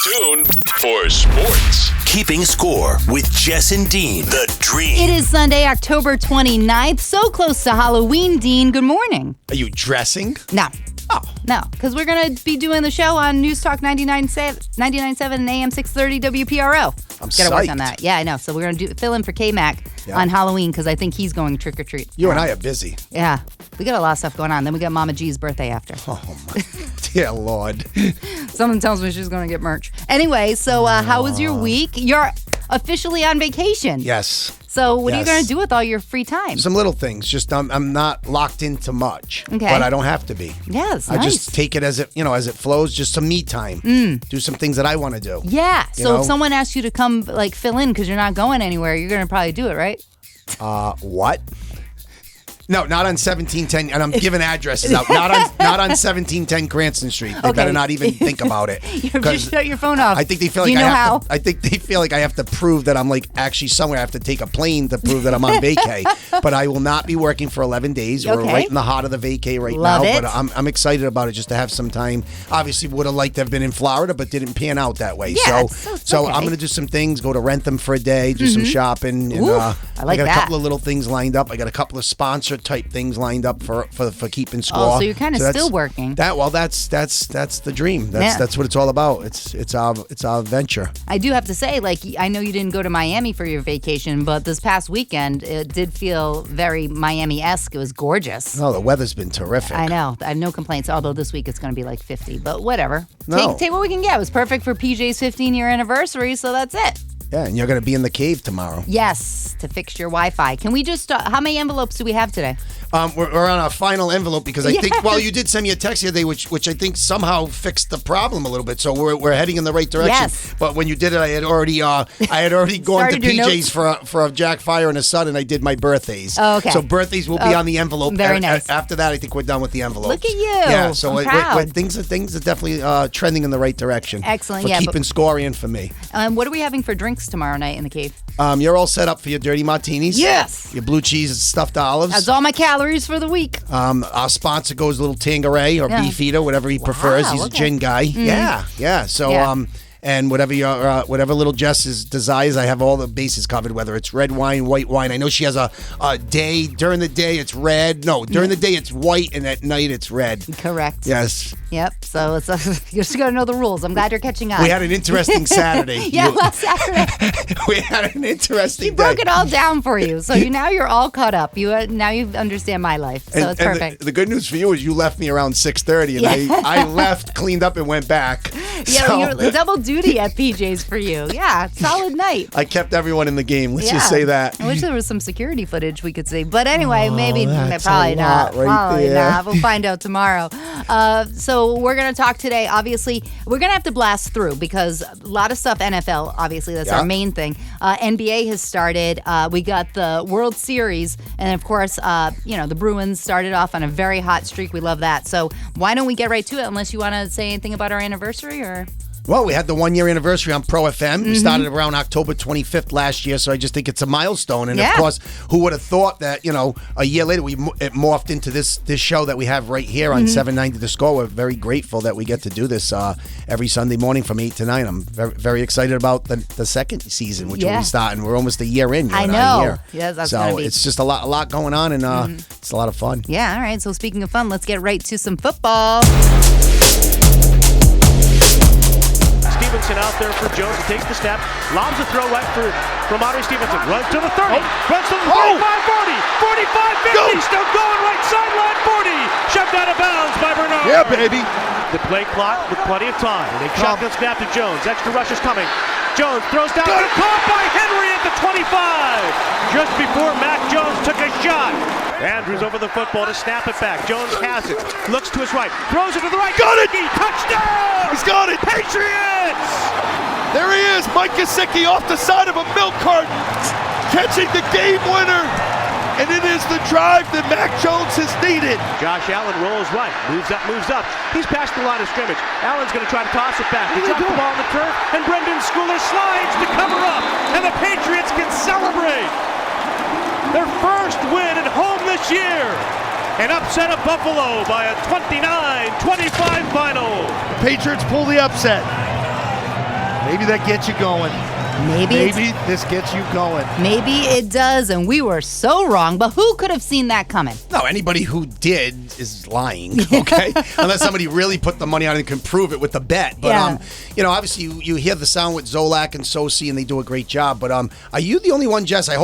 tuned for sports. Keeping score with Jess and Dean, the Dream. It is Sunday, October 29th. So close to Halloween, Dean. Good morning. Are you dressing? No. Oh. No, because we're going to be doing the show on News Talk 99.7 and AM 630 WPRO. I'm Gotta psyched. work on that. Yeah, I know. So we're going to fill in for K-Mac on Halloween because I think he's going trick-or-treat. You and I are busy. Yeah. We got a lot of stuff going on. Then we got Mama G's birthday after. Oh, my dear Lord. Someone tells me she's going to get merch. Anyway, so how was your week? You're officially on vacation. Yes. So what are you going to do with all your free time? Some little things. Just I'm not locked into much. Okay. But I don't have to be. Yes, I nice. just take it as it flows. Just some me time. Do some things that I want to do. Yeah. So know? if someone asks you to come fill in because you're not going anywhere, you're going to probably do it, right? What? No, not on 1710, and I'm giving addresses out. Not on 1710 Cranston Street. They better not even think about it. Just shut your phone off. I think they feel Do like you know how? I think they feel like I have to prove that I'm actually somewhere. I have to take a plane to prove that I'm on vacay. But I will not be working for 11 days. We're right in the heart of the vacay right Love now. it. But I'm excited about it just to have some time. Obviously, would have liked to have been in Florida, but didn't pan out that way. Yeah, so okay. I'm going to do some things. Go to Rentham for a day. Do some shopping. And, I like got that. a couple of little things lined up. I got a couple of sponsor type things lined up for keeping score. Oh, so you're kind of that's- still working. That's the dream. That's what it's all about. It's our venture. I do have to say, I know you didn't go to Miami for your vacation, but this past weekend, it did feel very Miami-esque. It was gorgeous. Oh, the weather's been terrific. I know. I have no complaints, although this week it's going to be 50, but whatever. No. Take what we can get. It was perfect for PJ's 15-year anniversary, so that's it. Yeah, and you're going to be in the cave tomorrow. Yes, to fix your Wi-Fi. Can we just, how many envelopes do we have today? We're on our final envelope because I think, you did send me a text the other day, which I think somehow fixed the problem a little bit. So we're heading in the right direction. Yes. But when you did it, I had already gone to PJ's for a Jack Fire and a Son, and I did my birthdays. Oh, okay. So birthdays will be on the envelope. Very nice. After that, I think we're done with the envelope. Look at you. Yeah. So I'm proud. things are definitely trending in the right direction. Excellent. For keeping score and for me. What are we having for drinks tomorrow night in the cave? You're all set up for your dirty martinis. Yes. Your blue cheese and stuffed olives. That's all my calories for the week. Our sponsor goes a little Tanqueray or Beefeater, whatever he prefers. He's a gin guy. Yeah. So, and whatever whatever little Jess desires, I have all the bases covered. Whether it's red wine, white wine. I know she has a day during the day it's red. No, during the day it's white, and at night it's red. Correct. Yes. Yep. So it's you just got to know the rules. I'm glad you're catching on. We had an interesting Saturday. Last Saturday. We had an interesting She broke it all down for you. So now you're all caught up. Now you understand my life. So it's perfect. The good news for you is you left me around 6:30, and I left, cleaned up, and went back. Yeah, you're double duty at PJ's for you. Yeah, solid night. I kept everyone in the game. Let's just say that. I wish there was some security footage we could see. But anyway, probably a not. lot right Probably there. not. We'll find out tomorrow. So we're going to talk today. Obviously, we're going to have to blast through because a lot of stuff NFL, obviously, that's our main thing. NBA has started. We got the World Series. And, of course, the Bruins started off on a very hot streak. We love that. So why don't we get right to it unless you want to say anything about our anniversary or... Well, we had the 1-year anniversary on Pro FM. We started around October 25th last year, so I just think it's a milestone. And, of course, who would have thought that, a year later it morphed into this show that we have right here on 790 The Score. We're very grateful that we get to do this every Sunday morning from 8 to 9. I'm very, very excited about the second season, which will be starting. We're almost a year in. I know. Yeah, that's so gonna be... it's just a lot going on, and it's a lot of fun. Yeah, all right. So speaking of fun, let's get right to some football. Stevenson out there for Jones. He takes the snap, lobs a throw right for Ramondre Stevenson. Runs to the 30, runs to the 45, 40, 45, 50. Still going right sideline, 40. Shoved out of bounds by Bernard. Yeah, baby. The play clock with plenty of time. Shotgun snap to Jones. Extra rush is coming. Jones throws down. Caught by Henry at the 25. Just before Mac Jones took a shot. Andrews over the football to snap it back. Jones has it. Looks to his right. Throws it to the right. Got it! Touchdown! He's got it! Patriots! There he is, Mike Gesicki off the side of a milk carton, catching the game winner. And it is the drive that Mac Jones has needed. Josh Allen rolls right. Moves up. He's past the line of scrimmage. Allen's going to try to toss it back. He drops the ball on the turf, and Brendan Schooler slides to cover up. And the Patriots can celebrate their first win at home this year. An upset of Buffalo by a 29-25 final. Patriots pull the upset. Maybe that gets you going. Maybe this gets you going. Maybe it does, and we were so wrong. But who could have seen that coming? No, anybody who did is lying, okay? Unless somebody really put the money on it and can prove it with the bet. But, obviously you hear the sound with Zolak and Sosi, and they do a great job. But are you the only one, Jess? I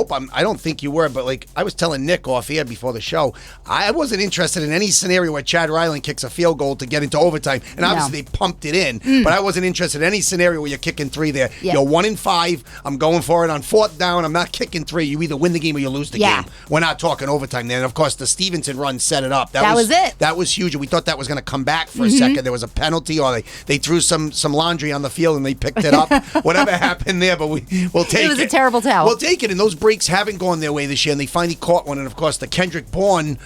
don't think you were, but like I was telling Nick off air before the show, I wasn't interested in any scenario where Chad Ryland kicks a field goal to get into overtime. And obviously they pumped it in, but I wasn't interested in any scenario where you're kicking 3 there. Yeah. You're 1-5. I'm going for it on 4th down. I'm not kicking 3. You either win the game or you lose the game. We're not talking overtime there. And of course, the Stevenson run set it up. That was it. That was huge. And we thought that was going to come back for a second. There was a penalty, or they threw some laundry on the field and they picked it up. Whatever happened there, but we'll take it. It was a terrible towel. We'll take it. And those breaks haven't gone their way this year. And they finally caught one. And of course, the Kendrick Bourne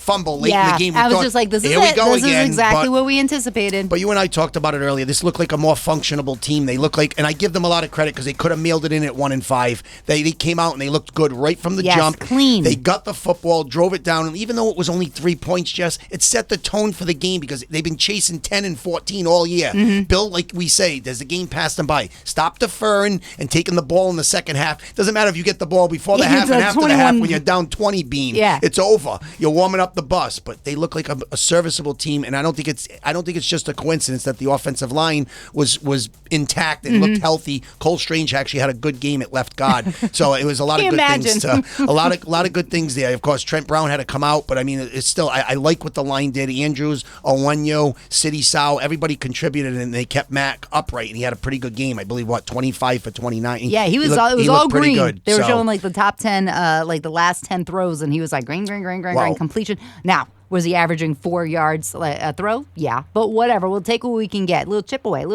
fumble late in the game. I was just like, this is it. This is exactly what we anticipated. But you and I talked about it earlier. This looked like a more functionable team. They look like, and I give them a lot of credit because they could have mailed it in at 1-5. They came out and they looked good right from the jump. Clean. They got the football, drove it down, and even though it was only 3 points, Jess, it set the tone for the game because they've been chasing 10 and 14 all year. Bill, like we say, does the game pass them by? Stop deferring and taking the ball in the second half. Doesn't matter if you get the ball before the half and after the half when you're down 20 bean. Yeah. It's over. You're warming up the bus, but they look like a serviceable team, and I don't think it's just a coincidence that the offensive line was intact and looked healthy. Cole Strange actually had a good game at left guard, so it was a lot of good things. A lot of good things there. Of course, Trent Brown had to come out, but I mean, it's still I like what the line did. Andrews, Onwenu, City Sow, everybody contributed, and they kept Mac upright, and he had a pretty good game. I believe 25 for 29. Yeah, it was all green. Good, they were showing like the top 10, like the last 10 throws, and he was like green, completion. Now, was he averaging 4 yards a throw? Yeah, but whatever. We'll take what we can get. Little chip away.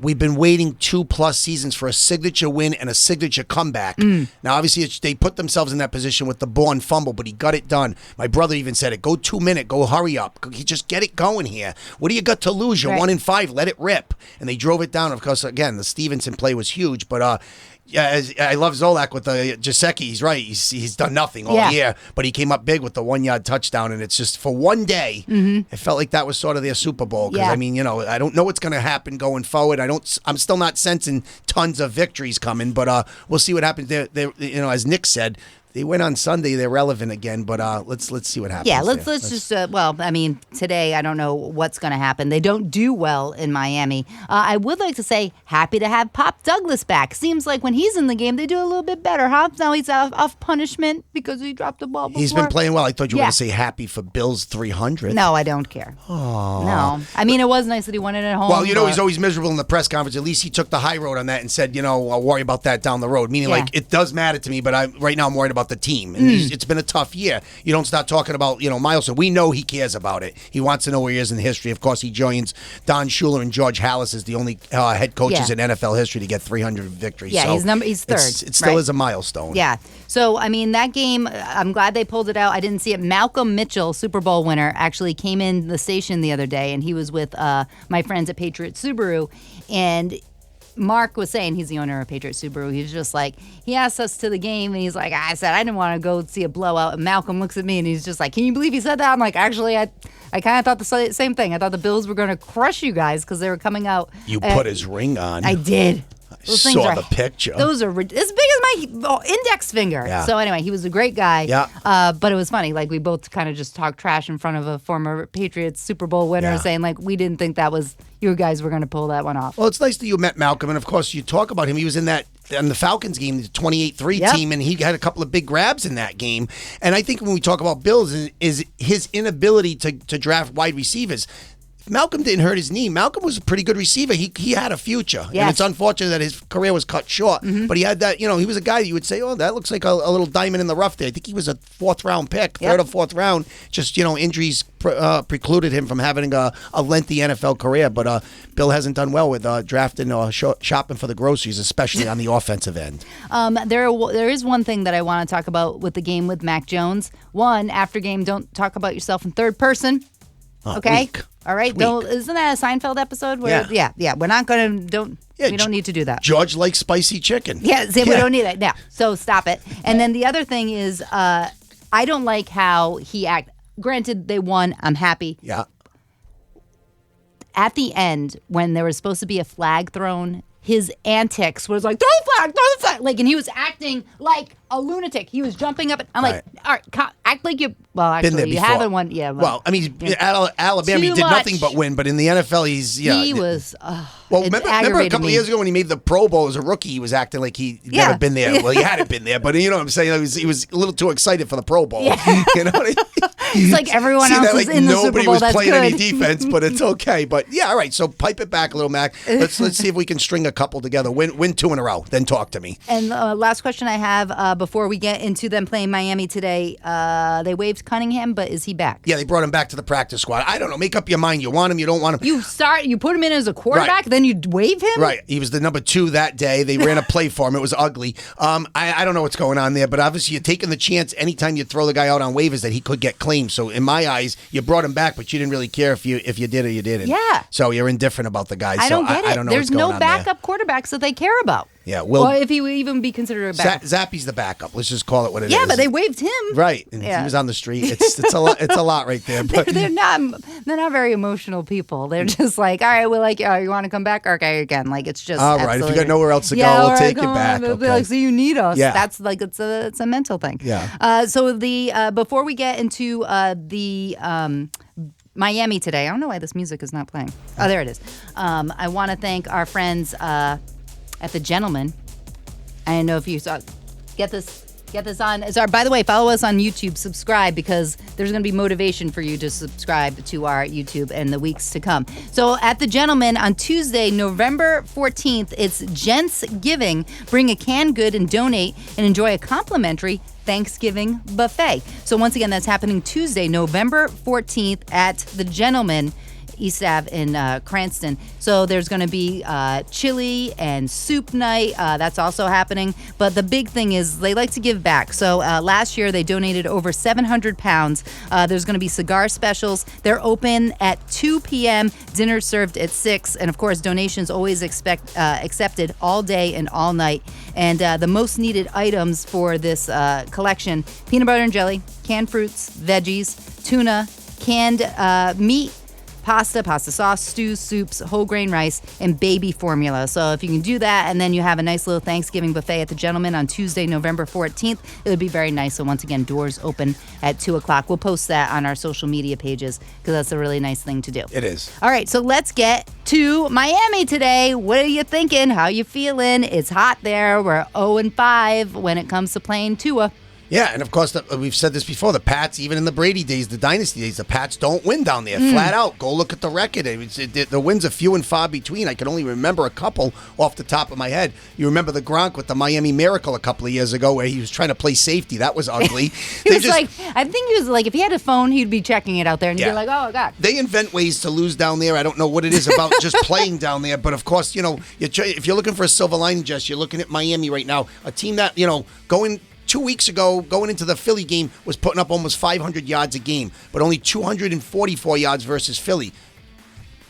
We've been waiting 2+ seasons for a signature win and a signature comeback. Now, obviously, they put themselves in that position with the Bourne fumble, but he got it done. My brother even said it. Go 2 minute. Go hurry up. Just get it going here. What do you got to lose? You're 1-5. Let it rip. And they drove it down. Of course, again, the Stevenson play was huge, but yeah, I love Zolak with the Jaceki. He's right. He's done nothing all year, but he came up big with the 1-yard touchdown, and it's just for one day. It felt like that was sort of their Super Bowl because I mean, I don't know what's going to happen going forward. I'm still not sensing tons of victories coming, but we'll see what happens. They as Nick said, they went on Sunday. They're relevant again, but let's see what happens. Yeah, let's just. Well, I mean, today I don't know what's going to happen. They don't do well in Miami. I would like to say happy to have Pop Douglas back. Seems like when he's in the game, they do a little bit better, huh? Now he's off punishment because he dropped the ball before. He's been playing well. I thought you were going to say happy for Bills 300. No, I don't care. Oh. No, I mean it was nice that he won it at home. Well, he's always miserable in the press conference. At least he took the high road on that and said, I'll worry about that down the road. Meaning, like, it does matter to me, but right now I'm worried about the team. And it's been a tough year. You don't start talking about, Miles. We know he cares about it. He wants to know where he is in history. Of course, he joins Don Shula and George Hallis as the only head coaches in NFL history to get 300 victories. Yeah, so he's third. It still is a milestone. Yeah. So, I mean, that game, I'm glad they pulled it out. I didn't see it. Malcolm Mitchell, Super Bowl winner, actually came in the station the other day, and he was with my friends at Patriots Subaru, and Mark was saying, he's the owner of Patriots Subaru, he was just like, he asked us to the game, and he's like, I said I didn't want to go see a blowout, and Malcolm looks at me, and he's just like, can you believe he said that? I'm like, actually, I kind of thought the same thing. I thought the Bills were going to crush you guys because they were coming out. You put his ring on. I did. Those I saw the picture. Those are as big as my index finger. Yeah. So anyway, he was a great guy. Yeah. But it was funny. Like, we both kind of just talked trash in front of a former Patriots Super Bowl winner, saying, like, we didn't think you guys were going to pull that one off. Well, it's nice that you met Malcolm. And, of course, you talk about him. He was in the Falcons game, the 28-3 team, and he had a couple of big grabs in that game. And I think when we talk about Bills is his inability to draft wide receivers. Malcolm didn't hurt his knee. Malcolm was a pretty good receiver. He had a future. Yes. And it's unfortunate that his career was cut short. But he had that, he was a guy that you would say, oh, that looks like a little diamond in the rough there. I think he was a 4th-round pick, 3rd or 4th round. Just, injuries precluded him from having a lengthy NFL career. But Bill hasn't done well with drafting or shopping for the groceries, especially on the offensive end. There is one thing that I want to talk about with the game with Mac Jones. One, after game, don't talk about yourself in third person. Okay? Weak. All right. Isn't that a Seinfeld episode? Where, yeah. We're not going to, we don't need to do that. George likes spicy chicken. Yeah, we don't need it. Yeah. So stop it. And then the other thing is, I don't like how he acted. Granted, they won. I'm happy. Yeah. At the end, when there was supposed to be a flag thrown, his antics was like, throw the flag, like, and he was acting like a lunatic. He was jumping up. I'm like, all right, act like you. Well, actually, you haven't won. Yeah. Well, I mean, at Alabama, he did nothing but win. But in the NFL, he was. Well, remember a couple of years ago when he made the Pro Bowl as a rookie, he was acting like he'd never been there. Well, he hadn't been there, but you know what I'm saying? He was a little too excited for the Pro Bowl. Yeah. You know what I mean? It's like everyone else is in the Super Bowl. Nobody was playing any good. defense, but it's okay. But yeah, all right. So pipe it back a little, Mac. Let's see if we can string a couple together. Win 2 in a row. Then talk to me. And last question I have before we get into them playing Miami today. They waived Cunningham, but is he back? Yeah, they brought him back to the practice squad. I don't know. Make up your mind. You want him, you don't want him. You put him in as a quarterback, then you waive him? Right. He was the number 2 that day. They ran a play for him. It was ugly. I don't know what's going on there, but obviously you're taking the chance anytime you throw the guy out on waivers that he could get claimed. So in my eyes, you brought him back, but you didn't really care if you did or you didn't. Yeah. So you're indifferent about the guy. I don't get it. I don't know There's what's going no on backup quarterbacks that they care about. Yeah, or if he would even be considered a backup. Zappy's the backup. Let's just call it what it is. Yeah, but they waived him. Right. And he was on the street. It's a lot. It's a lot right there. But they're not very emotional people. They're just like, all right, well, like, you want to come back? Okay, again, like it's just all right. If you got nowhere else to go, we'll take you back. They'll be like, so you need us. Yeah. That's like it's a mental thing. Yeah. So the before we get into the. Miami today. I don't know why this music is not playing. Oh, there it is. I want to thank our friends at the Gentleman. I don't know if you saw. Get this on. Sorry, by the way, follow us on YouTube. Subscribe because there's going to be motivation for you to subscribe to our YouTube in the weeks to come. So at the Gentleman on Tuesday, November 14th, it's Gents Giving. Bring a canned good and donate and enjoy a complimentary Thanksgiving buffet. So once again, that's happening Tuesday, November 14th at the Gentleman, East Ave in Cranston. So there's going to be chili and soup night. That's also happening. But the big thing is they like to give back. So last year they donated over 700 pounds. There's going to be cigar specials. They're open at 2 p.m., dinner served at 6. And of course, donations always accepted all day and all night. And the most needed items for this collection, peanut butter and jelly, canned fruits, veggies, tuna, canned meat, pasta sauce, stews, soups, whole grain rice, and baby formula. So if you can do that and then you have a nice little Thanksgiving buffet at the Gentleman on Tuesday, November 14th, it would be very nice. So once again, doors open at 2 o'clock. We'll post that on our social media pages because that's a really nice thing to do. It is. All right, so let's get to Miami today. What are you thinking? How you feeling? It's hot there. We're 0-5 when it comes to playing Tua. Yeah, and of course, we've said this before, the Pats, even in the Brady days, the dynasty days, the Pats don't win down there, flat out. Go look at the record. The wins are few and far between. I can only remember a couple off the top of my head. You remember the Gronk with the Miami Miracle a couple of years ago where he was trying to play safety. That was ugly. I think he was like, if he had a phone, he'd be checking it out there, and he'd be like, oh, God. They invent ways to lose down there. I don't know what it is about just playing down there, but of course, if you're looking for a silver lining, Jess, you're looking at Miami right now, a team that, going 2 weeks ago, going into the Philly game, was putting up almost 500 yards a game, but only 244 yards versus Philly.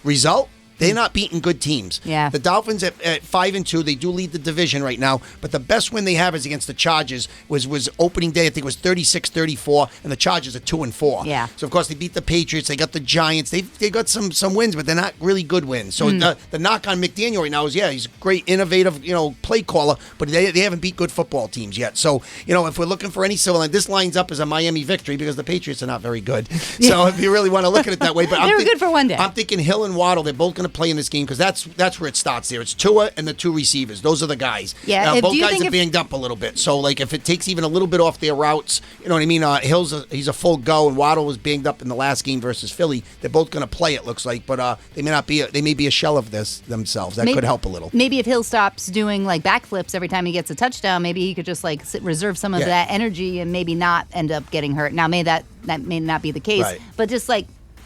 Result? They're not beating good teams. Yeah. The Dolphins at 5-2, they do lead the division right now, but the best win they have is against the Chargers. Was opening day, I think it was 36-34, and the Chargers are 2-4. Yeah. So of course they beat the Patriots, they got the Giants, they got some wins, but they're not really good wins. So the knock on McDaniel right now is he's a great innovative play caller, but they haven't beat good football teams yet. So if we're looking for any silver line, this lines up as a Miami victory because the Patriots are not very good. So if you really want to look at it that way, but they were good for one day. I'm thinking Hill and Waddle, they're both going to play in this game because that's where it starts there. It's Tua and the 2 receivers. Those are the guys. Yeah, now, both guys are banged up a little bit. So, if it takes even a little bit off their routes, you know what I mean? Hill's he's a full go, and Waddle was banged up in the last game versus Philly. They're both going to play, it looks like, but they may not be. They may be a shell of themselves. That could help a little. Maybe if Hill stops doing backflips every time he gets a touchdown, maybe he could just reserve some of that energy and maybe not end up getting hurt. Now, that may not be the case, right. But just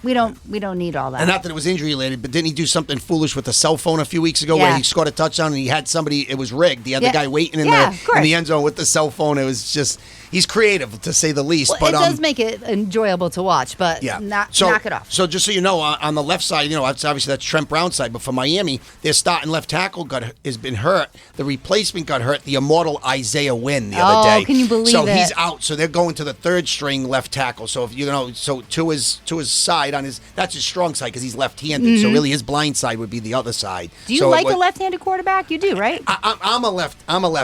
we don't need all that. And not that it was injury related, but didn't he do something foolish with the cell phone a few weeks ago where he scored a touchdown and he had somebody, it was rigged. He had the guy waiting in the end zone with the cell phone. It was just, he's creative to say the least. Well, but it does make it enjoyable to watch, but knock it off. So just so you know, on the left side, obviously that's Trent Brown's side, but for Miami, their starting left tackle has been hurt. The replacement got hurt, the immortal Isaiah Wynn the other day. Oh, can you believe it? So he's out. So they're going to the third string left tackle. So if to his side side that's his strong side because he's left-handed. So really his blind side would be the other side. Do you like a left-handed quarterback? You do, right? I'm a lefty.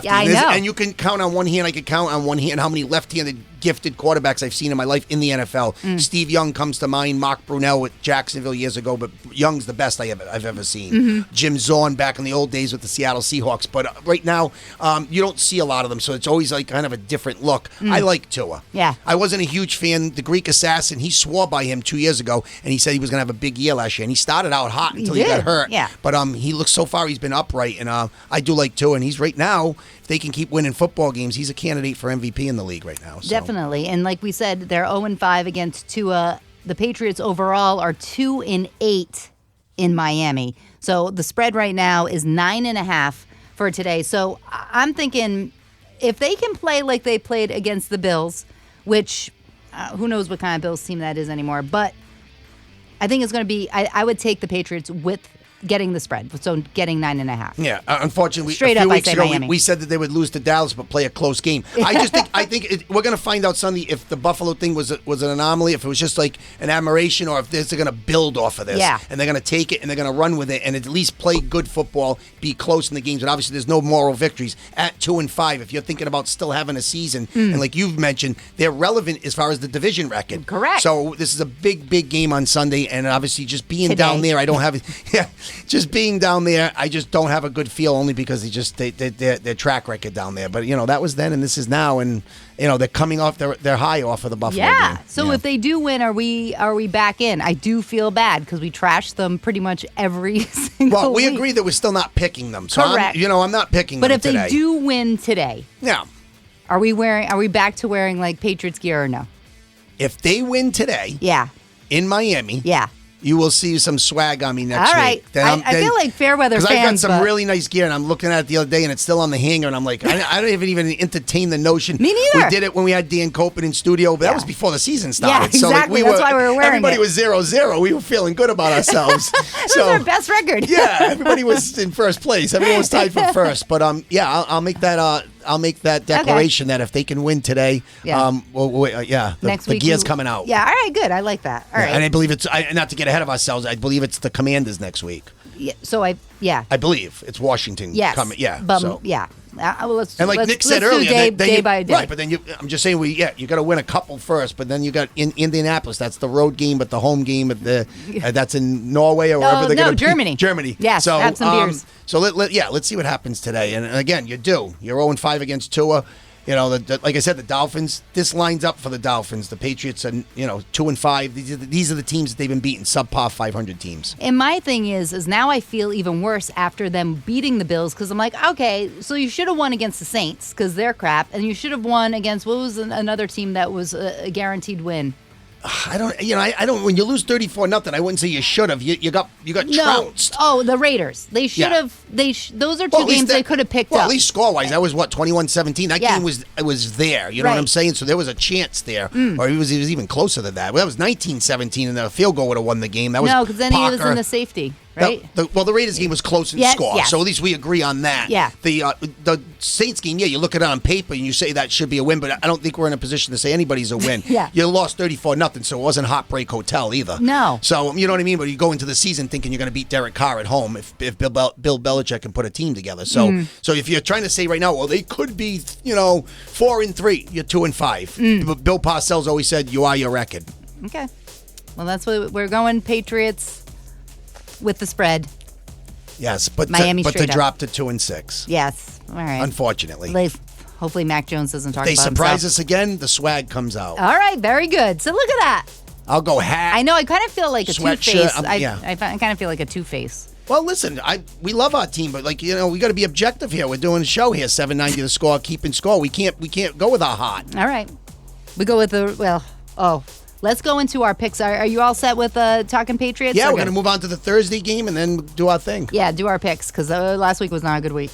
Yeah, I know. And you can count on one hand. I could count on one hand how many left-handed gifted quarterbacks I've seen in my life in the NFL. Steve Young comes to mind. Mark Brunell with Jacksonville years ago, but Young's the best I've ever seen. Jim Zorn back in the old days with the Seattle Seahawks. But right now, you don't see a lot of them, so it's always like kind of a different look. I like Tua. Yeah. I wasn't a huge fan. The Greek Assassin, he swore by him 2 years ago, and he said he was going to have a big year last year. And he started out hot until he got hurt. Yeah. But he looks so far, he's been upright, and I do like Tua. And he's right now, if they can keep winning football games, he's a candidate for MVP in the league right now. So. Definitely. And like we said, they're 0-5 against Tua. The Patriots overall are 2-8 in Miami. So the spread right now is 9.5 for today. So I'm thinking if they can play like they played against the Bills, which who knows what kind of Bills team that is anymore, but I think it's going to be, I would take the Patriots with getting the spread, so getting 9.5. Yeah, unfortunately, Straight a few up, weeks I say ago, Miami. we said that they would lose to Dallas but play a close game. I think we're going to find out Sunday if the Buffalo thing was an anomaly, if it was just like an admiration, or if they're going to build off of this. Yeah. And they're going to take it and they're going to run with it and at least play good football, be close in the games. And obviously, there's no moral victories at 2-5. If you're thinking about still having a season, and like you've mentioned, they're relevant as far as the division record. Correct. So this is a big game on Sunday, and obviously just being down there, I don't have just being down there, I just don't have a good feel, only because their track record down there. But that was then, and this is now, and they're coming off their high off of the Buffalo game. So if they do win, are we back in? I do feel bad because we trashed them pretty much every single Well, we week. agree that we're still not picking them. So Correct. I'm not picking them But if today. they do win today, are we back to wearing like Patriots gear or no? If they win today, in Miami, you will see some swag on me next All right. week. I feel like Fairweather fans. Because I've got some but really nice gear, and I'm looking at it the other day, and it's still on the hanger, and I'm like, I don't even entertain the notion. Me neither. We did it when we had Dan Copen in studio, but that was before the season started. Yeah, exactly. That's why we were wearing everybody it. was 0-0. We were feeling good about ourselves. This is our best record. Yeah, everybody was in first place. Everyone was tied for first. But I'll make that. I'll make that declaration that if they can win today, next the week gear's coming out. Yeah, all right, good. I like that. All right. And I believe it's not to get ahead of ourselves. I believe it's the Commanders next week. Yeah, so I believe it's Washington. Yes. Coming. Yeah. But so. let's, And like let's, Nick said let's do earlier, day by day. Right, but then I'm just saying you got to win a couple first, but then you got in Indianapolis. That's the road game, but the home game that's in Norway or wherever they're going to Germany. Germany. Yes, so have some beers. So let's see what happens today. And again, you're 0-5 against Tua. Like I said, the Dolphins. This lines up for the Dolphins. The Patriots are 2-5. These are the teams that they've been beating, subpar 500 teams. And my thing is now I feel even worse after them beating the Bills because I'm like, okay, so you should have won against the Saints because they're crap, and you should have won against what was another team that was a guaranteed win. I don't. When you lose 34-0, I wouldn't say you should have. You got trounced. Oh, the Raiders. They should have. Those are two games they could have picked up. At least score-wise, that was 21-17. That game was there. You know what I'm saying? So there was a chance there, or it was even closer than that. Well, that was 19-17, and the field goal would have won the game. That was because then he was in the safety. Right? The Raiders game was close in score, so at least we agree on that. Yeah. The Saints game, you look at it on paper and you say that should be a win, but I don't think we're in a position to say anybody's a win. You lost 34-0, so it wasn't Heartbreak Hotel either. No. So, you know what I mean? But you go into the season thinking you're going to beat Derek Carr at home if Bill Belichick can put a team together. So, so if you're trying to say right now, well, they could be, 4-3, you're 2-5. But Bill Parcells always said, you are your record. Okay. Well, that's what we're going, Patriots. With the spread. Yes, but Miami to straight up. drop to 2-6. Yes. All right. Unfortunately. Hopefully Mac Jones doesn't talk They about surprise himself. us again, the swag comes out. All right, very good. So look at that. I'll go hat. I know, I kind of feel like a sweatshirt, two-face. I kind of feel like a two-face. Well, listen, we love our team, but we got to be objective here. We're doing a show here, 790 the score, keeping score. We can't go with our heart. All right. We go with let's go into our picks. Are you all set with talking Patriots? Yeah, we're going to move on to the Thursday game and then do our thing. Yeah, do our picks because last week was not a good week.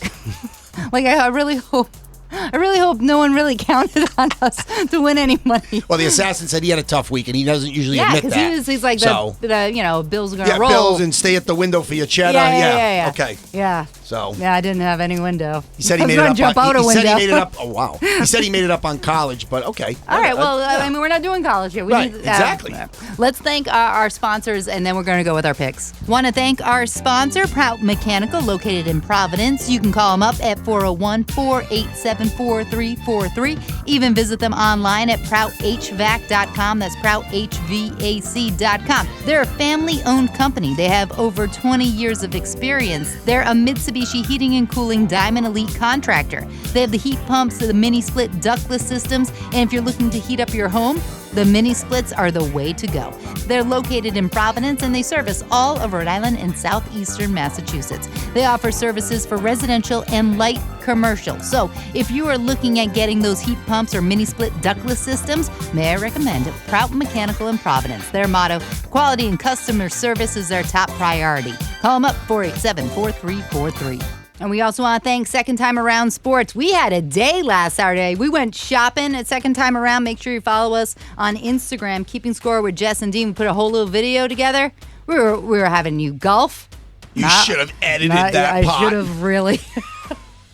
I really hope I really hope no one really counted on us to win any money. Well, the assassin said he had a tough week, and he doesn't usually admit that. Yeah, he's like, Bills are going to roll. Bills and stay at the window for your cheddar. Yeah. Okay. Yeah. So. Yeah, I didn't have any window. He said he made it up. He said he made it up. Oh, wow. He said he made it up on college, but okay. All right. Well, I mean, we're not doing college here. Exactly. Let's thank our sponsors, and then we're going to go with our picks. Want to thank our sponsor, Prout Mechanical, located in Providence. You can call them up at 401-487-4343. Even visit them online at prouthvac.com. That's prouthvac.com. They're a family-owned company. They have over 20 years of experience. They're a Mitsubishi Heating and Cooling Diamond Elite contractor. They have the heat pumps, the mini split ductless systems, and if you're looking to heat up your home, the mini splits are the way to go. They're located in Providence, and they service all of Rhode Island and southeastern Massachusetts. They offer services for residential and light commercial. So if you are looking at getting those heat pumps or mini split ductless systems, may I recommend Prout Mechanical in Providence. Their motto, quality and customer service is their top priority. Call them up, 487-4343. And we also want to thank Second Time Around Sports. We had a day last Saturday. We went shopping at Second Time Around. Make sure you follow us on Instagram, Keeping Score with Jess and Dean. We put a whole little video together. We were having you golf. You should have edited that part. I should have really.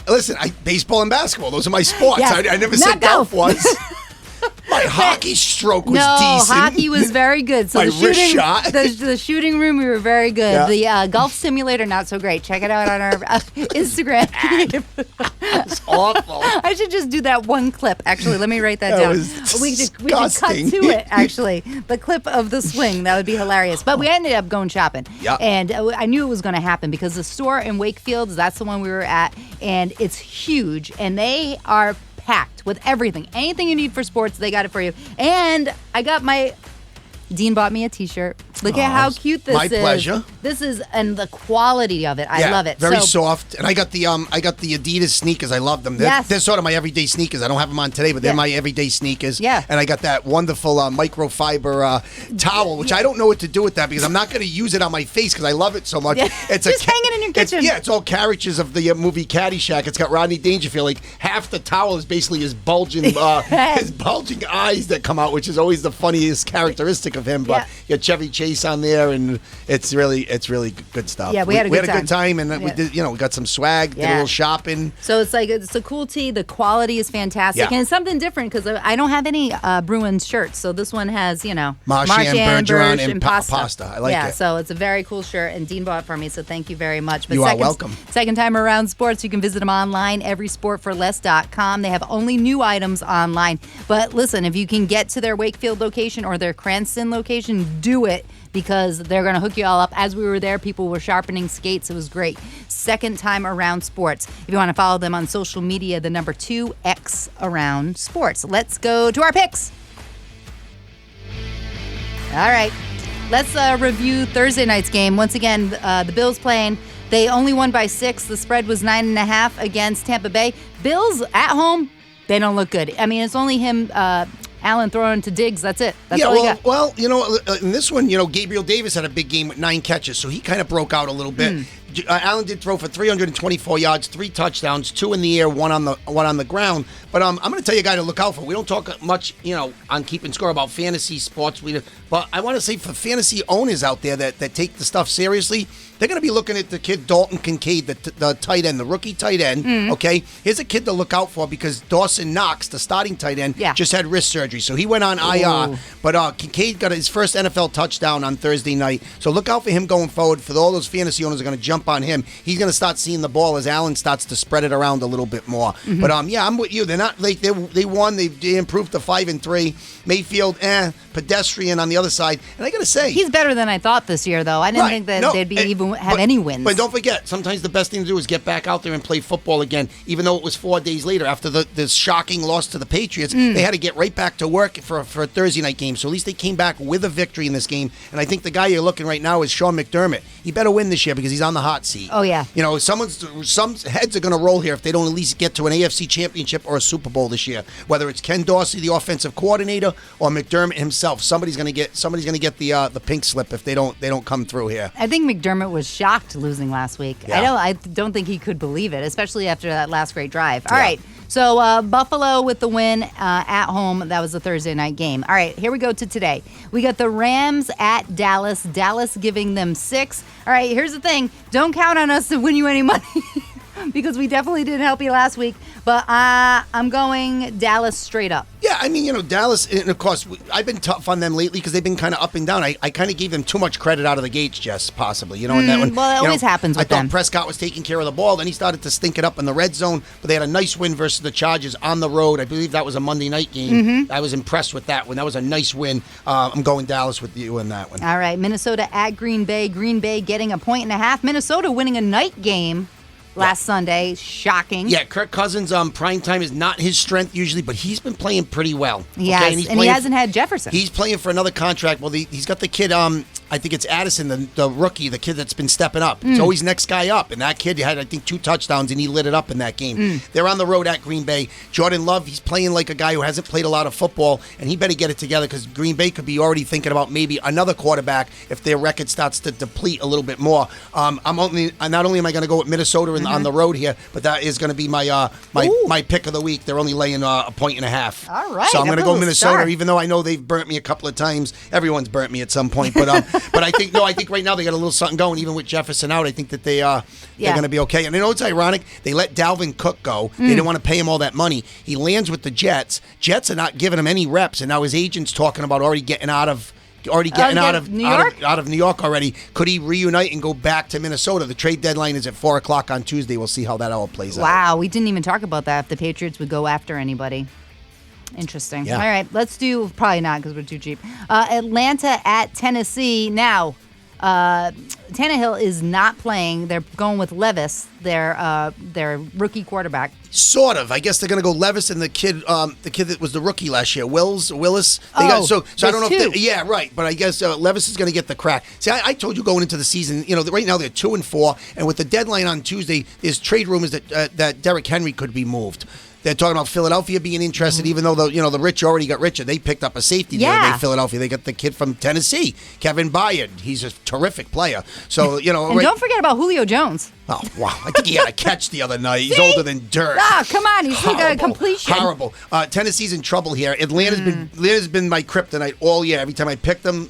Listen, baseball and basketball, those are my sports. Yes. I never said golf was. My hockey stroke was decent. No, hockey was very good. So my wrist shot. The shooting room, we were very good. Yeah. The golf simulator, not so great. Check it out on our Instagram. That's awful. I should just do that one clip. Actually, let me write that down. We should cut to it, actually. The clip of the swing. That would be hilarious. But we ended up going shopping. Yeah. And I knew it was going to happen because the store in Wakefield, that's the one we were at, and it's huge. And they are packed with everything. Anything you need for sports, they got it for you. And I got Dean bought me a t-shirt. Look at how cute this is. My pleasure. This is, and the quality of it. I love it. Very soft. And I got the Adidas sneakers. I love them. They're sort of my everyday sneakers. I don't have them on today, but they're my everyday sneakers. Yeah. And I got that wonderful microfiber towel, which I don't know what to do with that because I'm not going to use it on my face because I love it so much. Yeah. Just hang it in your kitchen. It's all caricatures of the movie Caddyshack. It's got Rodney Dangerfield. Like half the towel is basically his bulging eyes that come out, which is always the funniest characteristic of him. But you got Chevy Chase on there, and it's really good stuff. Yeah, we had a good time, and we did, we got some swag, did a little shopping. So it's a cool tee. The quality is fantastic, and it's something different because I don't have any Bruins shirts. So this one has Marchand, Bergeron, and pasta. I like it. Yeah, so it's a very cool shirt, and Dean bought it for me. So thank you very much. But you are welcome. Second Time Around Sports, you can visit them online, everysportforless.com. They have only new items online. But listen, if you can get to their Wakefield location or their Cranston location, do it because they're going to hook you all up. As we were there, people were sharpening skates. It was great. Second Time Around Sports. If you want to follow them on social media, the number 2X Around Sports. Let's go to our picks. All right. Let's review Thursday night's game. Once again, the Bills playing. They only won by 6. The spread was 9.5 against Tampa Bay. Bills at home, they don't look good. I mean, it's only him, Allen throwing to Diggs. That's it. That's all he got. Well, in this one, Gabriel Davis had a big game with 9 catches, so he kind of broke out a little bit. Allen did throw for 324 yards, 3 touchdowns, 2 in the air, one on the ground. But I'm going to tell you a guy to look out for. We don't talk much, on Keeping Score about fantasy sports. But I want to say for fantasy owners out there that take the stuff seriously, they're going to be looking at the kid Dalton Kincaid, the tight end, the rookie tight end. Okay, here's a kid to look out for because Dawson Knox, the starting tight end, just had wrist surgery, so he went on IR. But Kincaid got his first NFL touchdown on Thursday night, so look out for him going forward. For all those fantasy owners are going to jump on him. He's going to start seeing the ball as Allen starts to spread it around a little bit more. But I'm with you. They're not like they won. They improved to 5-3. Mayfield, pedestrian on the other side. And I got to say, he's better than I thought this year, though. I didn't think that they'd be have any wins. But don't forget, sometimes the best thing to do is get back out there and play football again. Even though it was 4 days later after this shocking loss to the Patriots, they had to get right back to work for a Thursday night game. So at least they came back with a victory in this game. And I think the guy you're looking right now is Sean McDermott. He better win this year because he's on the hot seat. Oh yeah. Some heads are going to roll here if they don't at least get to an AFC Championship or a Super Bowl this year. Whether it's Ken Dorsey, the offensive coordinator, or McDermott himself, somebody's going to get the pink slip if they don't come through here. I think McDermott was shocked losing last week. Yeah. I don't think he could believe it, especially after that last great drive. All right. So Buffalo with the win at home. That was the Thursday night game. All right, here we go to today. We got the Rams at Dallas. Dallas giving them 6. All right, here's the thing. Don't count on us to win you any money because we definitely didn't help you last week. But I'm going Dallas straight up. Yeah, I mean, Dallas, and of course, I've been tough on them lately because they've been kind of up and down. I kind of gave them too much credit out of the gates, Jess, possibly. In that one. Well, it always happens with them. I thought Prescott was taking care of the ball. Then he started to stink it up in the red zone. But they had a nice win versus the Chargers on the road. I believe that was a Monday night game. I was impressed with that one. That was a nice win. I'm going Dallas with you in that one. All right, Minnesota at Green Bay. Green Bay getting 1.5. Minnesota winning a night game last Sunday. Shocking. Yeah, Kirk Cousins, prime time is not his strength usually, but he's been playing pretty well. Yes, and he hasn't had Jefferson. He's playing for another contract. Well, he's got the kid, I think it's Addison, the rookie, the kid that's been stepping up. It's always next guy up, and that kid had, I think, 2 touchdowns, and he lit it up in that game. They're on the road at Green Bay. Jordan Love, he's playing like a guy who hasn't played a lot of football, and he better get it together because Green Bay could be already thinking about maybe another quarterback if their record starts to deplete a little bit more. Not only am I going to go with Minnesota on the road here, but that is going to be my pick of the week. They're only laying 1.5. All right. So I'm going to go Minnesota, start. even though I know they've burnt me a couple of times. Everyone's burnt me at some point, but I think right now they got a little something going. Even with Jefferson out, I think that they're going to be okay. And it's ironic. They let Dalvin Cook go. They didn't want to pay him all that money. He lands with the Jets. Jets are not giving him any reps, and now his agent's talking about already getting out of New York? Out of New York already. Could he reunite and go back to Minnesota? The trade deadline is at 4:00 on Tuesday. We'll see how that all plays out. Wow, we didn't even talk about that. If the Patriots would go after anybody. Interesting. Yeah. All right, let's do probably not because we're too cheap. Atlanta at Tennessee. Now, Tannehill is not playing. They're going with Levis, their rookie quarterback. Sort of. I guess they're going to go Levis and the kid that was the rookie last year, Willis. So I don't know if yeah, right. But I guess Levis is going to get the crack. See, I told you going into the season, right now they're 2-4, and with the deadline on Tuesday, there's trade rumors that Derrick Henry could be moved. They're talking about Philadelphia being interested, even though the rich already got richer. They picked up a safety the other day, Philadelphia. They got the kid from Tennessee, Kevin Byard. He's a terrific player. So, and don't forget about Julio Jones. Oh, wow. I think he had a catch the other night. He's older than dirt. Ah, come on. He's still got a completion. Horrible. Tennessee's in trouble here. Atlanta's been my kryptonite all year. Every time I pick them,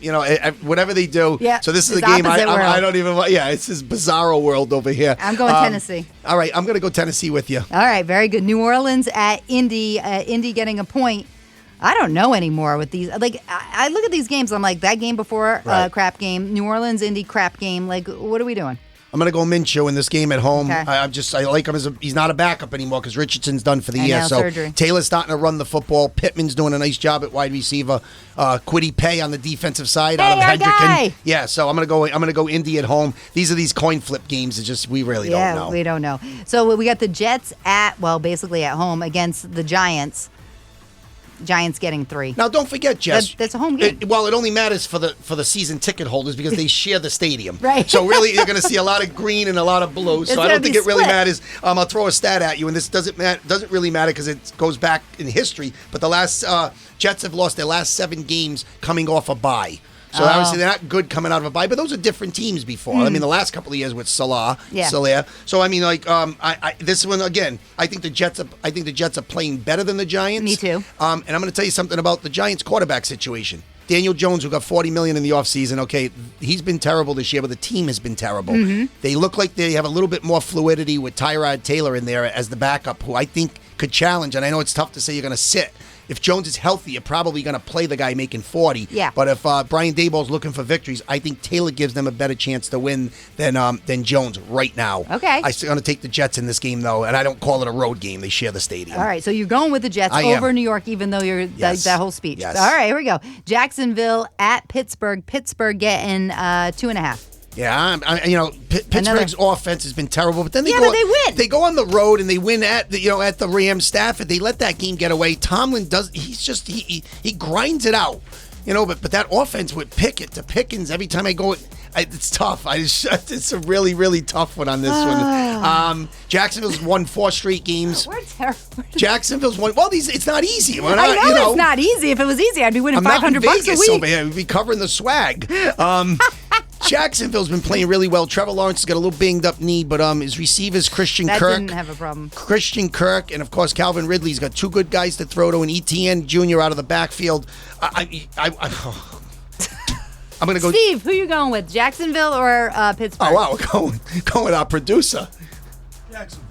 whatever they do. Yeah, so this is a game I don't even like. Yeah, it's this bizarro world over here. I'm going Tennessee. All right, I'm going to go Tennessee with you. All right, very good. New Orleans at Indy. Indy getting a point. I don't know anymore with these. Like, I look at these games. I'm like, that game before, crap game. New Orleans, Indy, crap game. Like, what are we doing? I'm going to go Minshew in this game at home. Okay. I like him he's not a backup anymore because Richardson's done for the year. So surgery. Taylor's starting to run the football. Pittman's doing a nice job at wide receiver. Quiddy Pay on the defensive side out of Hendricken. Yeah, so I'm going to go Indy at home. These are these coin flip games. It's just we really don't know. We don't know. So we got the Jets basically at home against the Giants. Giants getting 3. Now, don't forget, Jess. That's a home game. It only matters for the season ticket holders because they share the stadium. Right. So really, you're going to see a lot of green and a lot of blue. So I don't think it really matters. I'll throw a stat at you, and this doesn't really matter because it goes back in history. But the last Jets have lost their last 7 games coming off a bye. So obviously they're not good coming out of a bye, but those are different teams before. I mean, the last couple of years with Salah. So I mean, like, this one again, I think the Jets are playing better than the Giants. Me too. And I'm going to tell you something about the Giants quarterback situation. Daniel Jones, who got $40 million in the offseason, okay, he's been terrible this year, but the team has been terrible. They look like they have a little bit more fluidity with Tyrod Taylor in there as the backup, who I think could challenge. And I know it's tough to say you're going to sit. If Jones is healthy, you're probably going to play the guy making 40. Yeah. But if Brian Daboll's looking for victories, I think Taylor gives them a better chance to win than Jones right now. Okay. I'm going to take the Jets in this game, though, and I don't call it a road game. They share the stadium. All right, so you're going with the Jets over New York, even though you're that whole speech. Yes. All right, here we go. Jacksonville at Pittsburgh. Pittsburgh getting 2.5. Yeah, Pittsburgh's offense has been terrible, but then they they win. They go on the road and they win at the Rams Stafford. They let that game get away. Tomlin he grinds it out, But that offense with Pickett to Pickens every time I go, it's tough. It's a really really tough one on this one. Jacksonville's won 4 straight games. We're terrible. Jacksonville's won. Well, it's not easy. I know it's not easy. If it was easy, I'd be winning $500 a week. We'd be covering the swag. Jacksonville's been playing really well. Trevor Lawrence has got a little banged up knee, but his receivers, Christian That Kirk. didn't have a problem. Christian Kirk, and of course Calvin Ridley's got two good guys to throw to, and ETN Jr. out of the backfield. I'm going to go. Steve, who you going with? Jacksonville or Pittsburgh? Oh, wow. We're going with our producer. Jacksonville.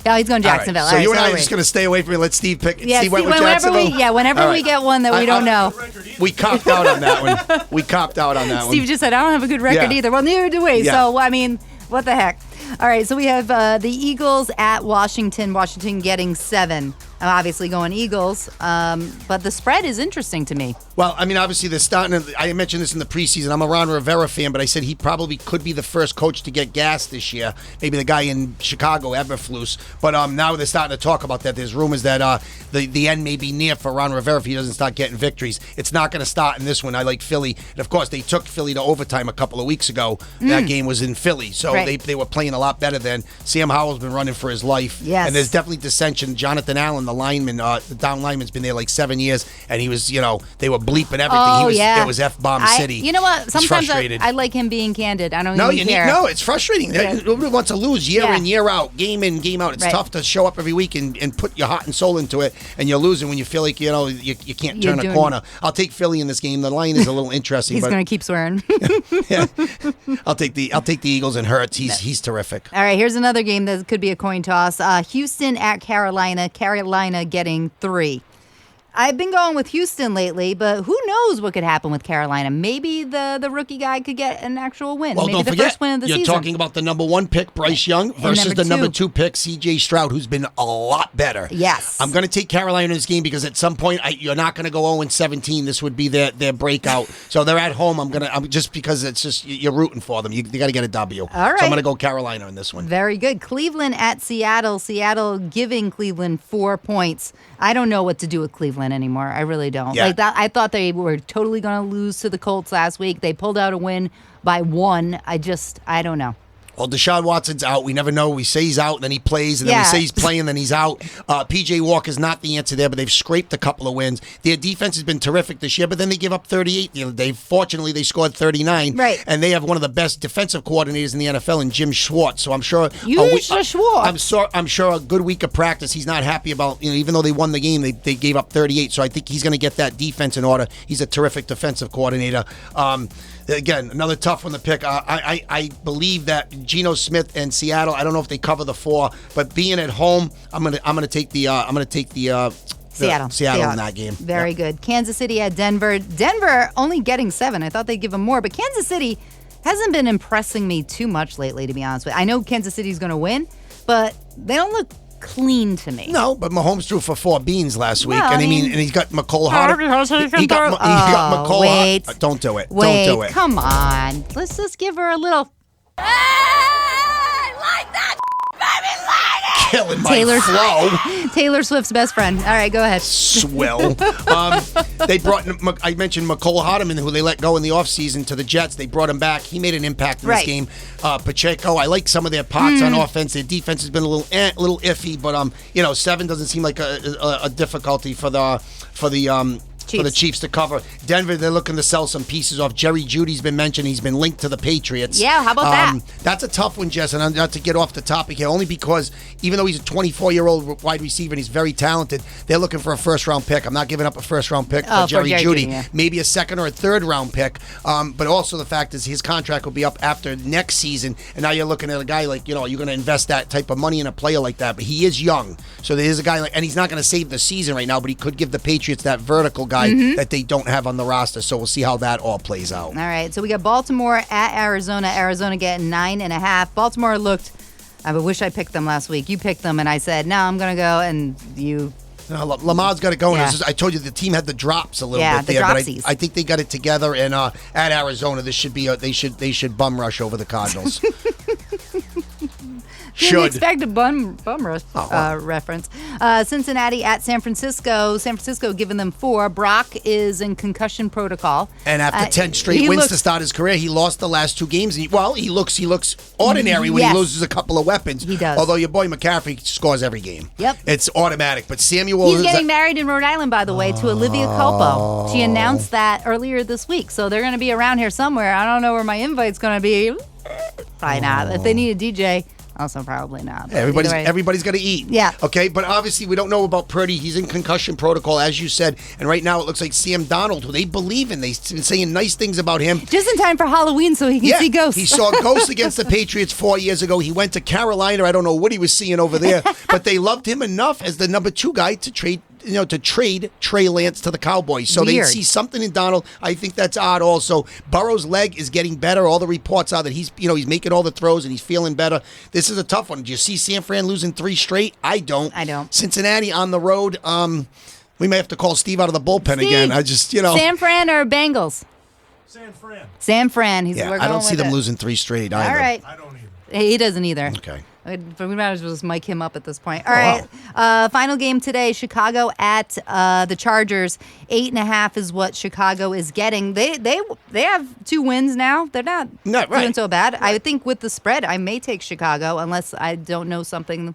Oh, he's going Jacksonville. All right. So you and I are just going to stay away from it. Let Steve pick. Yeah, Steve went with whenever Jacksonville? whenever we get one that we don't know. We copped out on that one. Steve just said, I don't have a good record either. Well, neither do we. Yeah. So, I mean, what the heck? All right, so we have the Eagles at Washington. Washington getting 7. I'm obviously going Eagles, but the spread is interesting to me. Well, I mean, obviously they're starting. I mentioned this in the preseason. I'm a Ron Rivera fan, but I said he probably could be the first coach to get gassed this year. Maybe the guy in Chicago, Eberflus. But now they're starting to talk about that. There's rumors that the end may be near for Ron Rivera if he doesn't start getting victories. It's not going to start in this one. I like Philly, and of course they took Philly to overtime a couple of weeks ago. That game was in Philly, so they were playing a lot better then. Sam Howell's been running for his life, and there's definitely dissension. Jonathan Allen, the lineman, the down lineman's been there like 7 years, and he was, they were bleeping everything. It was F-bomb city. You know what? Sometimes I like him being candid. I don't even care. No, it's frustrating. Nobody wants to lose year in, year out, game in, game out. It's tough to show up every week and put your heart and soul into it, and you're losing when you feel like, you can't turn a corner. I'll take Philly in this game. The line is a little interesting. He's going to keep swearing. Yeah. I'll take the Eagles and Hurts. He's terrific. All right, here's another game that could be a coin toss. Houston at Carolina. Carolina getting 3. I've been going with Houston lately, but who knows what could happen with Carolina? Maybe the rookie guy could get an actual win. Well, Maybe don't the forget, first win of the you're season. talking about the number 1 pick, Bryce Young, versus the number 2 pick, C.J. Stroud, who's been a lot better. Yes. I'm going to take Carolina in this game because at some point you're not going to go 0-17. This would be their breakout. So they're at home. I'm just because it's just you're rooting for them. You got to get a W. All right. So I'm going to go Carolina in this one. Very good. Cleveland at Seattle. Seattle giving Cleveland 4 points. I don't know what to do with Cleveland anymore. I really don't. Yeah. Like that. I thought they were totally going to lose to the Colts last week. They pulled out a win by 1. I don't know. Well, Deshaun Watson's out. We never know. We say he's out, and then he plays, and then we say he's playing, then he's out. P.J. Walker's not the answer there, but they've scraped a couple of wins. Their defense has been terrific this year, but then they give up 38 the other day. Fortunately, they scored 39. Right. And they have one of the best defensive coordinators in the NFL in Jim Schwartz. So I'm sure Schwartz. I'm sure a good week of practice. He's not happy about, even though they won the game, they gave up 38. So I think he's going to get that defense in order. He's a terrific defensive coordinator. Again, another tough one to pick. I believe that Geno Smith and Seattle. I don't know if they cover the 4, but being at home, I'm gonna take the Seattle in that game. Very good. Kansas City at Denver. Denver only getting 7. I thought they'd give them more, but Kansas City hasn't been impressing me too much lately, to be honest with you. I know Kansas City's going to win, but they don't look clean to me. No, but Mahomes threw for 4 beans last week, Well, and he's got McCole Hart. He got McCole wait. Hart. Don't do it. Wait, Don't do it. come on. Let's just give her a little Killing my flow. Taylor Swift's best friend. All right, go ahead. Swill. They brought, I mentioned McCole Hardeman, who they let go in the offseason to the Jets. They brought him back. He made an impact in this game. Pacheco, I like some of their parts on offense. Their defense has been a little iffy, but 7 doesn't seem like a difficulty for the Chiefs to cover. Denver, they're looking to sell some pieces off. Jerry Jeudy's been mentioned. He's been linked to the Patriots. Yeah, how about that? That's a tough one, Jess, and not to get off the topic here, only because even though he's a 24-year-old wide receiver and he's very talented, they're looking for a first-round pick. I'm not giving up a first-round pick for Jerry Jeudy. Yeah. Maybe a second or a third-round pick. But also the fact is his contract will be up after next season, and now you're looking at a guy like, you're going to invest that type of money in a player like that. But he is young. So there is a guy and he's not going to save the season right now, but he could give the Patriots that vertical guy that they don't have on the roster. So we'll see how that all plays out. All right. So we got Baltimore at Arizona. Arizona getting 9.5. Baltimore looked, I wish I picked them last week. You picked them, and I said, no, I'm going to go, and you... No, Lamar's got it going. Yeah. I told you the team had the drops a little bit there, but I think they got it together. And at Arizona, this should be they should bum rush over the Cardinals. Didn't expect a bum rush reference. Cincinnati at San Francisco. San Francisco giving them 4. Brock is in concussion protocol. And after 10 straight wins to start his career, he lost the last 2 games. He looks ordinary when he loses a couple of weapons. He does. Although your boy McCaffrey scores every game. Yep. It's automatic. But Samuel He's getting married in Rhode Island, by the way, to Olivia Culpo. She announced that earlier this week. So they're going to be around here somewhere. I don't know where my invite's going to be. Probably not. If they need a DJ, also probably not. Everybody's got to eat. Yeah. Okay, but obviously we don't know about Purdy. He's in concussion protocol, as you said. And right now it looks like Sam Darnold, who they believe in, they've been saying nice things about him. Just in time for Halloween so he can see ghosts. He saw ghosts against the Patriots 4 years ago. He went to Carolina. I don't know what he was seeing over there. But they loved him enough as the number 2 guy to trade Trey Lance to the Cowboys. So they see something in Donald. I think that's odd also. Burrow's leg is getting better. All the reports are that he's making all the throws and he's feeling better. This is a tough one. Do you see San Fran losing 3 straight? I don't. Cincinnati on the road. We may have to call Steve out of the bullpen again. San Fran or Bengals? San Fran. I don't see them losing 3 straight either. All right. I don't either. He doesn't either. Okay. But we might as well just mic him up at this point. All right. Final game today, Chicago at the Chargers. 8.5 is what Chicago is getting. They have 2 wins now. They're not doing so bad. I think with the spread, I may take Chicago unless I don't know something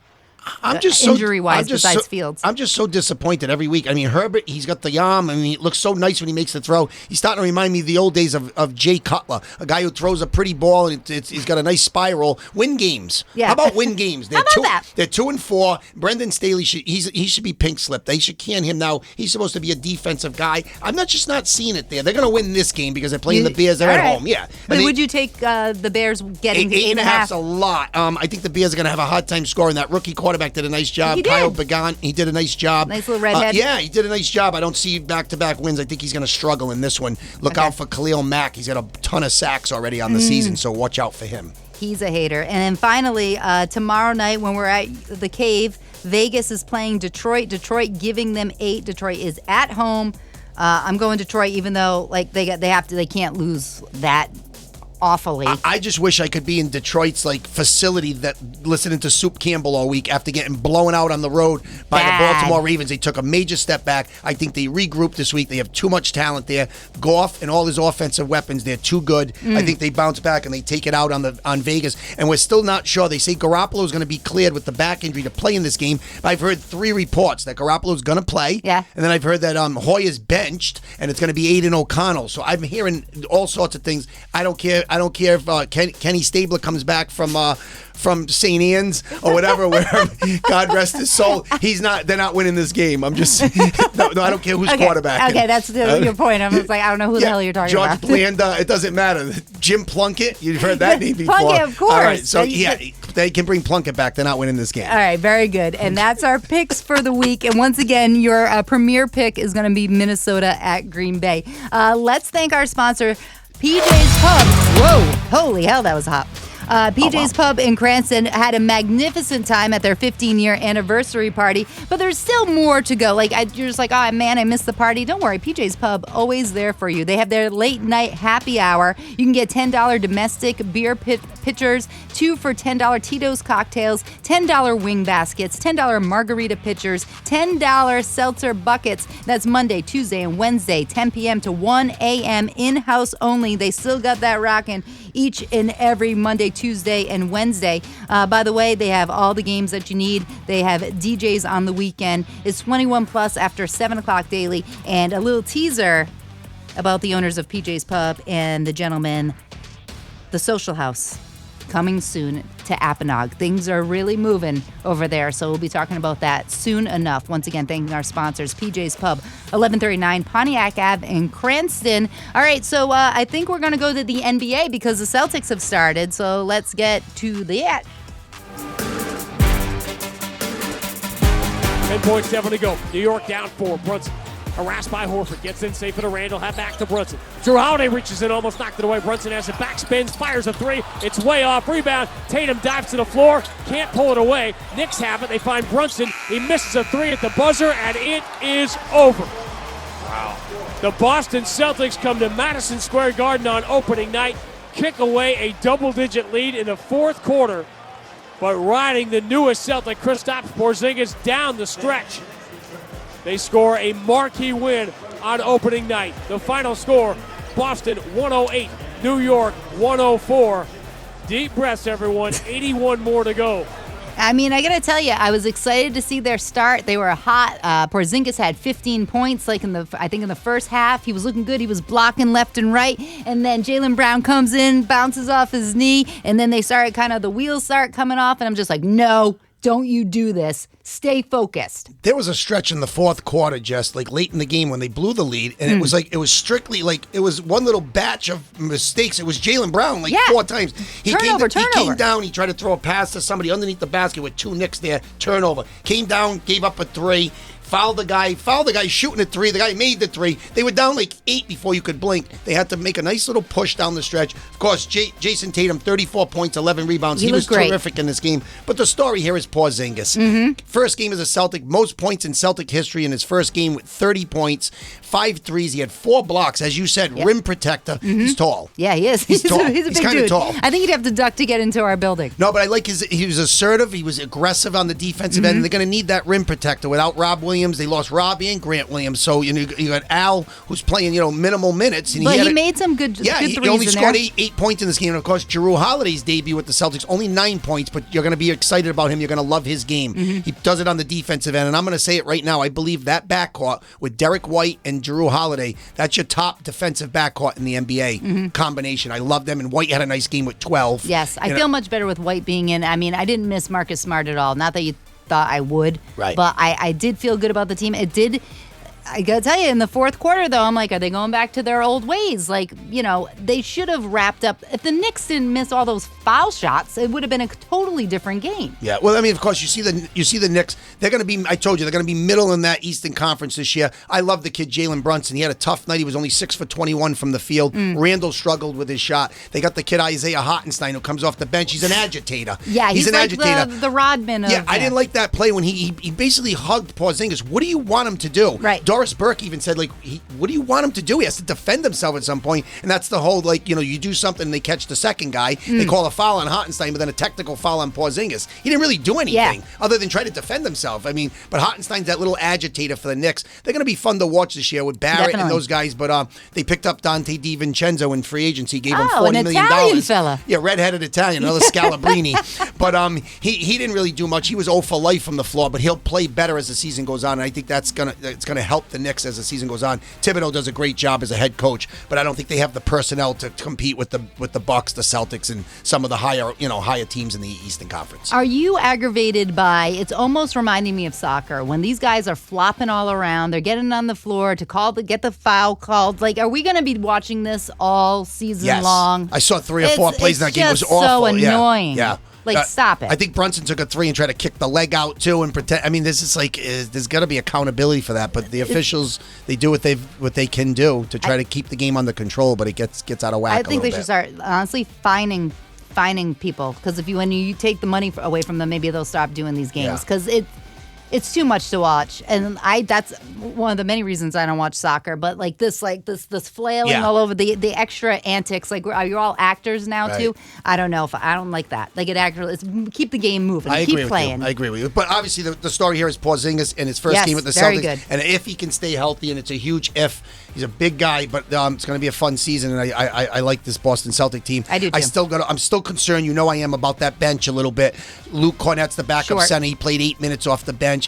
injury-wise besides Fields. I'm just so disappointed every week. I mean, Herbert, he's got the arm. I mean, it looks so nice when he makes the throw. He's starting to remind me of the old days of Jay Cutler, a guy who throws a pretty ball and he's got a nice spiral. Win games. Yeah. How about win games? How about that? They're 2-4. Brendan Staley he should be pink slipped. They should can him now. He's supposed to be a defensive guy. I'm not seeing it there. They're going to win this game because they're playing the Bears. They're at home. Yeah. But would you take the Bears getting 8.5? 8.5's a lot. I think the Bears are going to have a hard time scoring. That rookie quarterback did a nice job. Kyle Began, he did a nice job. Nice little redhead. Yeah, he did a nice job. I don't see back-to-back wins. I think he's going to struggle in this one. Look out for Khalil Mack. He's got a ton of sacks already on the season, so watch out for him. He's a hater. And then finally, tomorrow night when we're at the Cave, Vegas is playing Detroit. Detroit giving them 8. Detroit is at home. I'm going Detroit, even though they can't lose that awfully. I just wish I could be in Detroit's facility that listening to Soup Campbell all week after getting blown out on the road by the Baltimore Ravens. They took a major step back. I think they regrouped this week. They have too much talent there. Goff and all his offensive weapons, they're too good. I think they bounce back and they take it out on Vegas. And we're still not sure. They say Garoppolo is going to be cleared with the back injury to play in this game. I've heard 3 reports that Garoppolo is going to play. Yeah. And then I've heard that Hoyer's benched and it's going to be Aiden O'Connell. So I'm hearing all sorts of things. I don't care if Kenny Stabler comes back from St. Anne's or whatever, where God rest his soul. They're not winning this game. I'm just no, I don't care who's quarterback. Okay, that's your point. I'm just I don't know who the hell you're talking about. George Blanda, it doesn't matter. Jim Plunkett, you've heard that name before. Plunkett, of course. All right, so they can bring Plunkett back. They're not winning this game. All right, very good. And that's our picks for the week. And once again, your premier pick is going to be Minnesota at Green Bay. Let's thank our sponsor, PJ's Pub. Whoa, holy hell, that was hot. PJ's Pub in Cranston had a magnificent time at their 15-year anniversary party, but there's still more to go. You're just oh man, I missed the party. Don't worry, PJ's Pub always there for you. They have their late night happy hour. You can get $10 domestic beer pitchers, 2 for $10 Tito's cocktails, $10 wing baskets, $10 margarita pitchers, $10 seltzer buckets. That's Monday, Tuesday, and Wednesday, 10 p.m. to 1 a.m. in-house only. They still got that rocking each and every Monday, Tuesday, and Wednesday. By the way, they have all the games that you need. They have DJs on the weekend. It's 21 plus after 7 o'clock daily. And a little teaser about the owners of PJ's Pub and the gentleman, the Social House, coming soon to Apponaug. Things are really moving over there, so we'll be talking about that soon enough. Once again, thanking our sponsors, PJ's Pub, 1139 Pontiac Ave in Cranston. All right, so I think we're going to go to the NBA because the Celtics have started, so let's get to that. 10.7 to go. New York down 4. Brunson harassed by Horford. Gets in safe for the Randall. Have back to Brunson. Drew Holiday reaches in, almost knocked it away. Brunson has it back, spins, fires a 3. It's way off. Rebound. Tatum dives to the floor. Can't pull it away. Knicks have it. They find Brunson. He misses a 3 at the buzzer, and it is over. Wow. The Boston Celtics come to Madison Square Garden on opening night, kick away a double-digit lead in the fourth quarter, but riding the newest Celtic, Kristaps Porzingis, down the stretch. They score a marquee win on opening night. The final score, Boston 108, New York 104. Deep breaths, everyone. 81 more to go. I mean, I got to tell you, I was excited to see their start. They were hot. Porzingis had 15 points, like in the first half. He was looking good. He was blocking left and right. And then Jaylen Brown comes in, bounces off his knee, and then the wheels start coming off. And I'm just like, no, don't you do this. Stay focused. There was a stretch in the fourth quarter, Jess, like late in the game when they blew the lead, and it was strictly it was one little batch of mistakes. It was Jaylen Brown 4 times. He came down, he tried to throw a pass to somebody underneath the basket with 2 nicks there, turnover. Came down, gave up a 3. Fouled the guy shooting a 3. The guy made the 3. They were down 8 before you could blink. They had to make a nice little push down the stretch. Of course, Jason Tatum, 34 points, 11 rebounds. He was terrific in this game. But the story here is Porzingis. Mm-hmm. First game as a Celtic, most points in Celtic history in his first game with 30 points, 5 threes. He had 4 blocks. As you said, rim protector. Mm-hmm. He's tall. Yeah, he is. He's tall. He's a big kind of tall. I think he'd have to duck to get into our building. No, but I like he was assertive. He was aggressive on the defensive end. And they're going to need that rim protector. Without Rob Williams, they lost Robbie and Grant Williams. So you got Al, who's playing minimal minutes. And he made some good threes. He only scored 8 points in this game. And of course, Jrue Holiday's debut with the Celtics, only 9 points. But you're going to be excited about him. You're going to love his game. Mm-hmm. He does it on the defensive end. And I'm going to say it right now. I believe that backcourt with Derek White and Jrue Holiday, that's your top defensive backcourt in the NBA combination. I love them. And White had a nice game with 12. Yes, I feel much better with White being in. I mean, I didn't miss Marcus Smart at all. Not that you thought I would. Right. But I did feel good about the team. I got to tell you, in the fourth quarter, though, I'm like, are they going back to their old ways? They should have wrapped up. If the Knicks didn't miss all those foul shots, it would have been a totally different game. Yeah, well, I mean, of course, you see the Knicks. They're going to be, I told you, they're going to be middle in that Eastern Conference this year. I love the kid, Jalen Brunson. He had a tough night. He was only 6 for 21 from the field. Randall struggled with his shot. They got the kid, Isaiah Hartenstein, who comes off the bench. He's an agitator. Yeah, he's an agitator. The Rodman of... Yeah, I didn't like that play when he basically hugged Porzingis. What do you want him to do? Right. Doris Burke even said, what do you want him to do? He has to defend himself at some point. And that's the whole, you do something and they catch the second guy. They call a foul on Hartenstein, but then a technical foul on Porzingis. He didn't really do anything other than try to defend himself. I mean, but Hartenstein's that little agitator for the Knicks. They're going to be fun to watch this year with Barrett and those guys. But they picked up Dante DiVincenzo in free agency. Gave him $40 million. Italian fella. Yeah, redheaded Italian, another Scalabrini. But he didn't really do much. He was 0 for life from the floor, but he'll play better as the season goes on. And I think it's gonna help the Knicks as the season goes on. Thibodeau does a great job as a head coach, but I don't think they have the personnel to compete with the Bucks, the Celtics, and some of the higher teams in the Eastern Conference. Are you aggravated by? It's almost reminding me of soccer when these guys are flopping all around. They're getting on the floor to get the foul called. Are we going to be watching this all season long? I saw 3 or 4 plays in that game. It was awful. So annoying. Yeah. Stop it. I think Brunson took a 3 and tried to kick the leg out too and pretend. I mean, this is there's got to be accountability for that. But the officials, they do what they can do to try to keep the game under control. But it gets out of whack. I think they should start honestly fining people, because when you take the money away from them, maybe they'll stop doing these games, because it's too much to watch, and that's one of the many reasons I don't watch soccer. But this flailing all over, the extra antics. Are you all actors now too? I don't know if I don't like that. Let's keep the game moving. Keep playing. I agree with you. But obviously, the story here is Porzingis in his first game with the Celtics, good. And if he can stay healthy, and it's a huge if. He's a big guy, but it's going to be a fun season, and I like this Boston Celtic team. I do too. I'm still concerned. I am about that bench a little bit. Luke Cornett's the backup center. He played 8 minutes off the bench.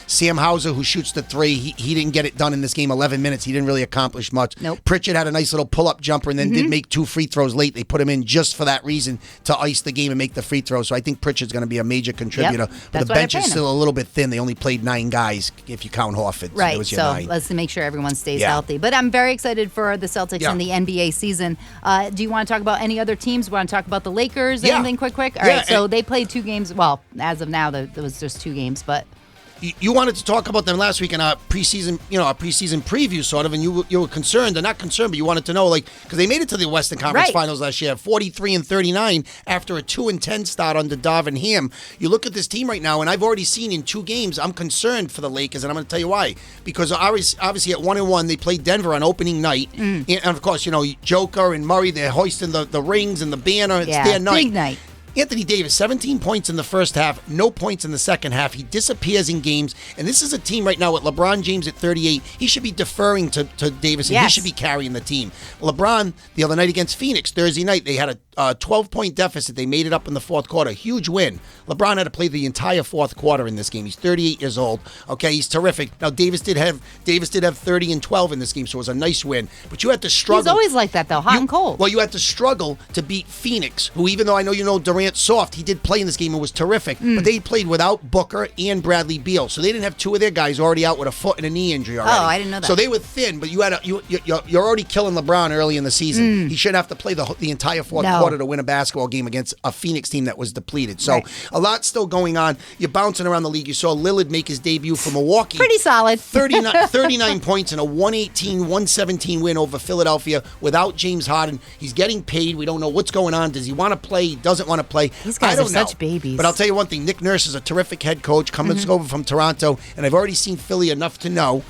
Sam Hauser, who shoots the 3, he didn't get it done in this game. 11 minutes. He didn't really accomplish much. Nope. Pritchard had a nice little pull-up jumper and then did make 2 free throws late. They put him in just for that reason, to ice the game and make the free throws. So I think Pritchard's going to be a major contributor. But the bench is still a little bit thin. They only played 9 guys if you count Horford. Right. So let's make sure everyone stays healthy. But I'm very excited for the Celtics in the NBA season. Do you want to talk about any other teams? Want to talk about the Lakers? Anything quick? All right. So they played 2 games. Well, as of now, there was just 2 games, but. You wanted to talk about them last week in our preseason, our preseason preview, sort of, and you were concerned, or not concerned, but you wanted to know, because they made it to the Western Conference Finals last year, 43-39 after a 2-10 start under Darvin Ham. You look at this team right now, and I've already seen in 2 games, I'm concerned for the Lakers, and I'm going to tell you why. Because obviously at 1-1, they played Denver on opening night, and of course, Joker and Murray, they're hoisting the rings and the banner. It's their night. Big night. Anthony Davis, 17 points in the first half, no points in the second half. He disappears in games, and this is a team right now with LeBron James at 38. He should be deferring to Davis, and he should be carrying the team. LeBron, the other night against Phoenix, Thursday night, they had a 12-point deficit. They made it up in the fourth quarter. Huge win. LeBron had to play the entire fourth quarter in this game. He's 38 years old. Okay, he's terrific. Now, Davis did have 30 and 12 in this game, so it was a nice win. But you had to struggle. He's always like that, though, hot and cold. Well, you had to struggle to beat Phoenix, who, even though I know you know Durant's soft, he did play in this game and was terrific. But they played without Booker and Bradley Beal, so they didn't have two of their guys already out with a foot and a knee injury already. Oh, I didn't know that. So they were thin, but you're already killing LeBron early in the season. He shouldn't have to play the entire fourth quarter to win a basketball game against a Phoenix team that was depleted. So a lot's still going on. You're bouncing around the league. You saw Lillard make his debut for Milwaukee. Pretty solid. 39 points in a 118-117 win over Philadelphia without James Harden. He's getting paid. We don't know what's going on. Does he want to play? He doesn't want to play. These guys are such babies. But I'll tell you one thing. Nick Nurse is a terrific head coach coming over from Toronto, and I've already seen Philly enough to know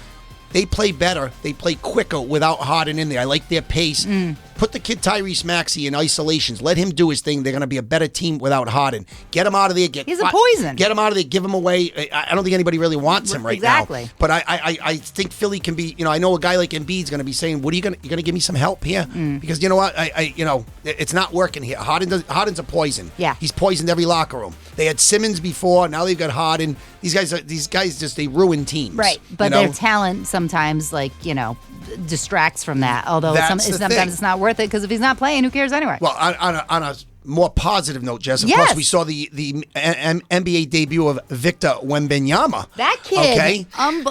they play better. They play quicker without Harden in there. I like their pace. Put the kid Tyrese Maxey in isolations. Let him do his thing. They're going to be a better team without Harden. Get him out of there. He's a poison. Get him out of there. Give him away. I don't think anybody really wants him right now. But I think Philly can be. I know a guy like Embiid's going to be saying, "What are you going to give me some help here?" Because you know what? It's not working here. Harden's a poison. Yeah, he's poisoned every locker room. They had Simmons before. Now they've got Harden. These guys just they ruin teams. Right, but their talent sometimes distracts from that. Although sometimes it's not worth it because if he's not playing, who cares anyway? Well, on a more positive note, Jess, of course, we saw the NBA debut of Victor Wembanyama. That kid, okay? I'm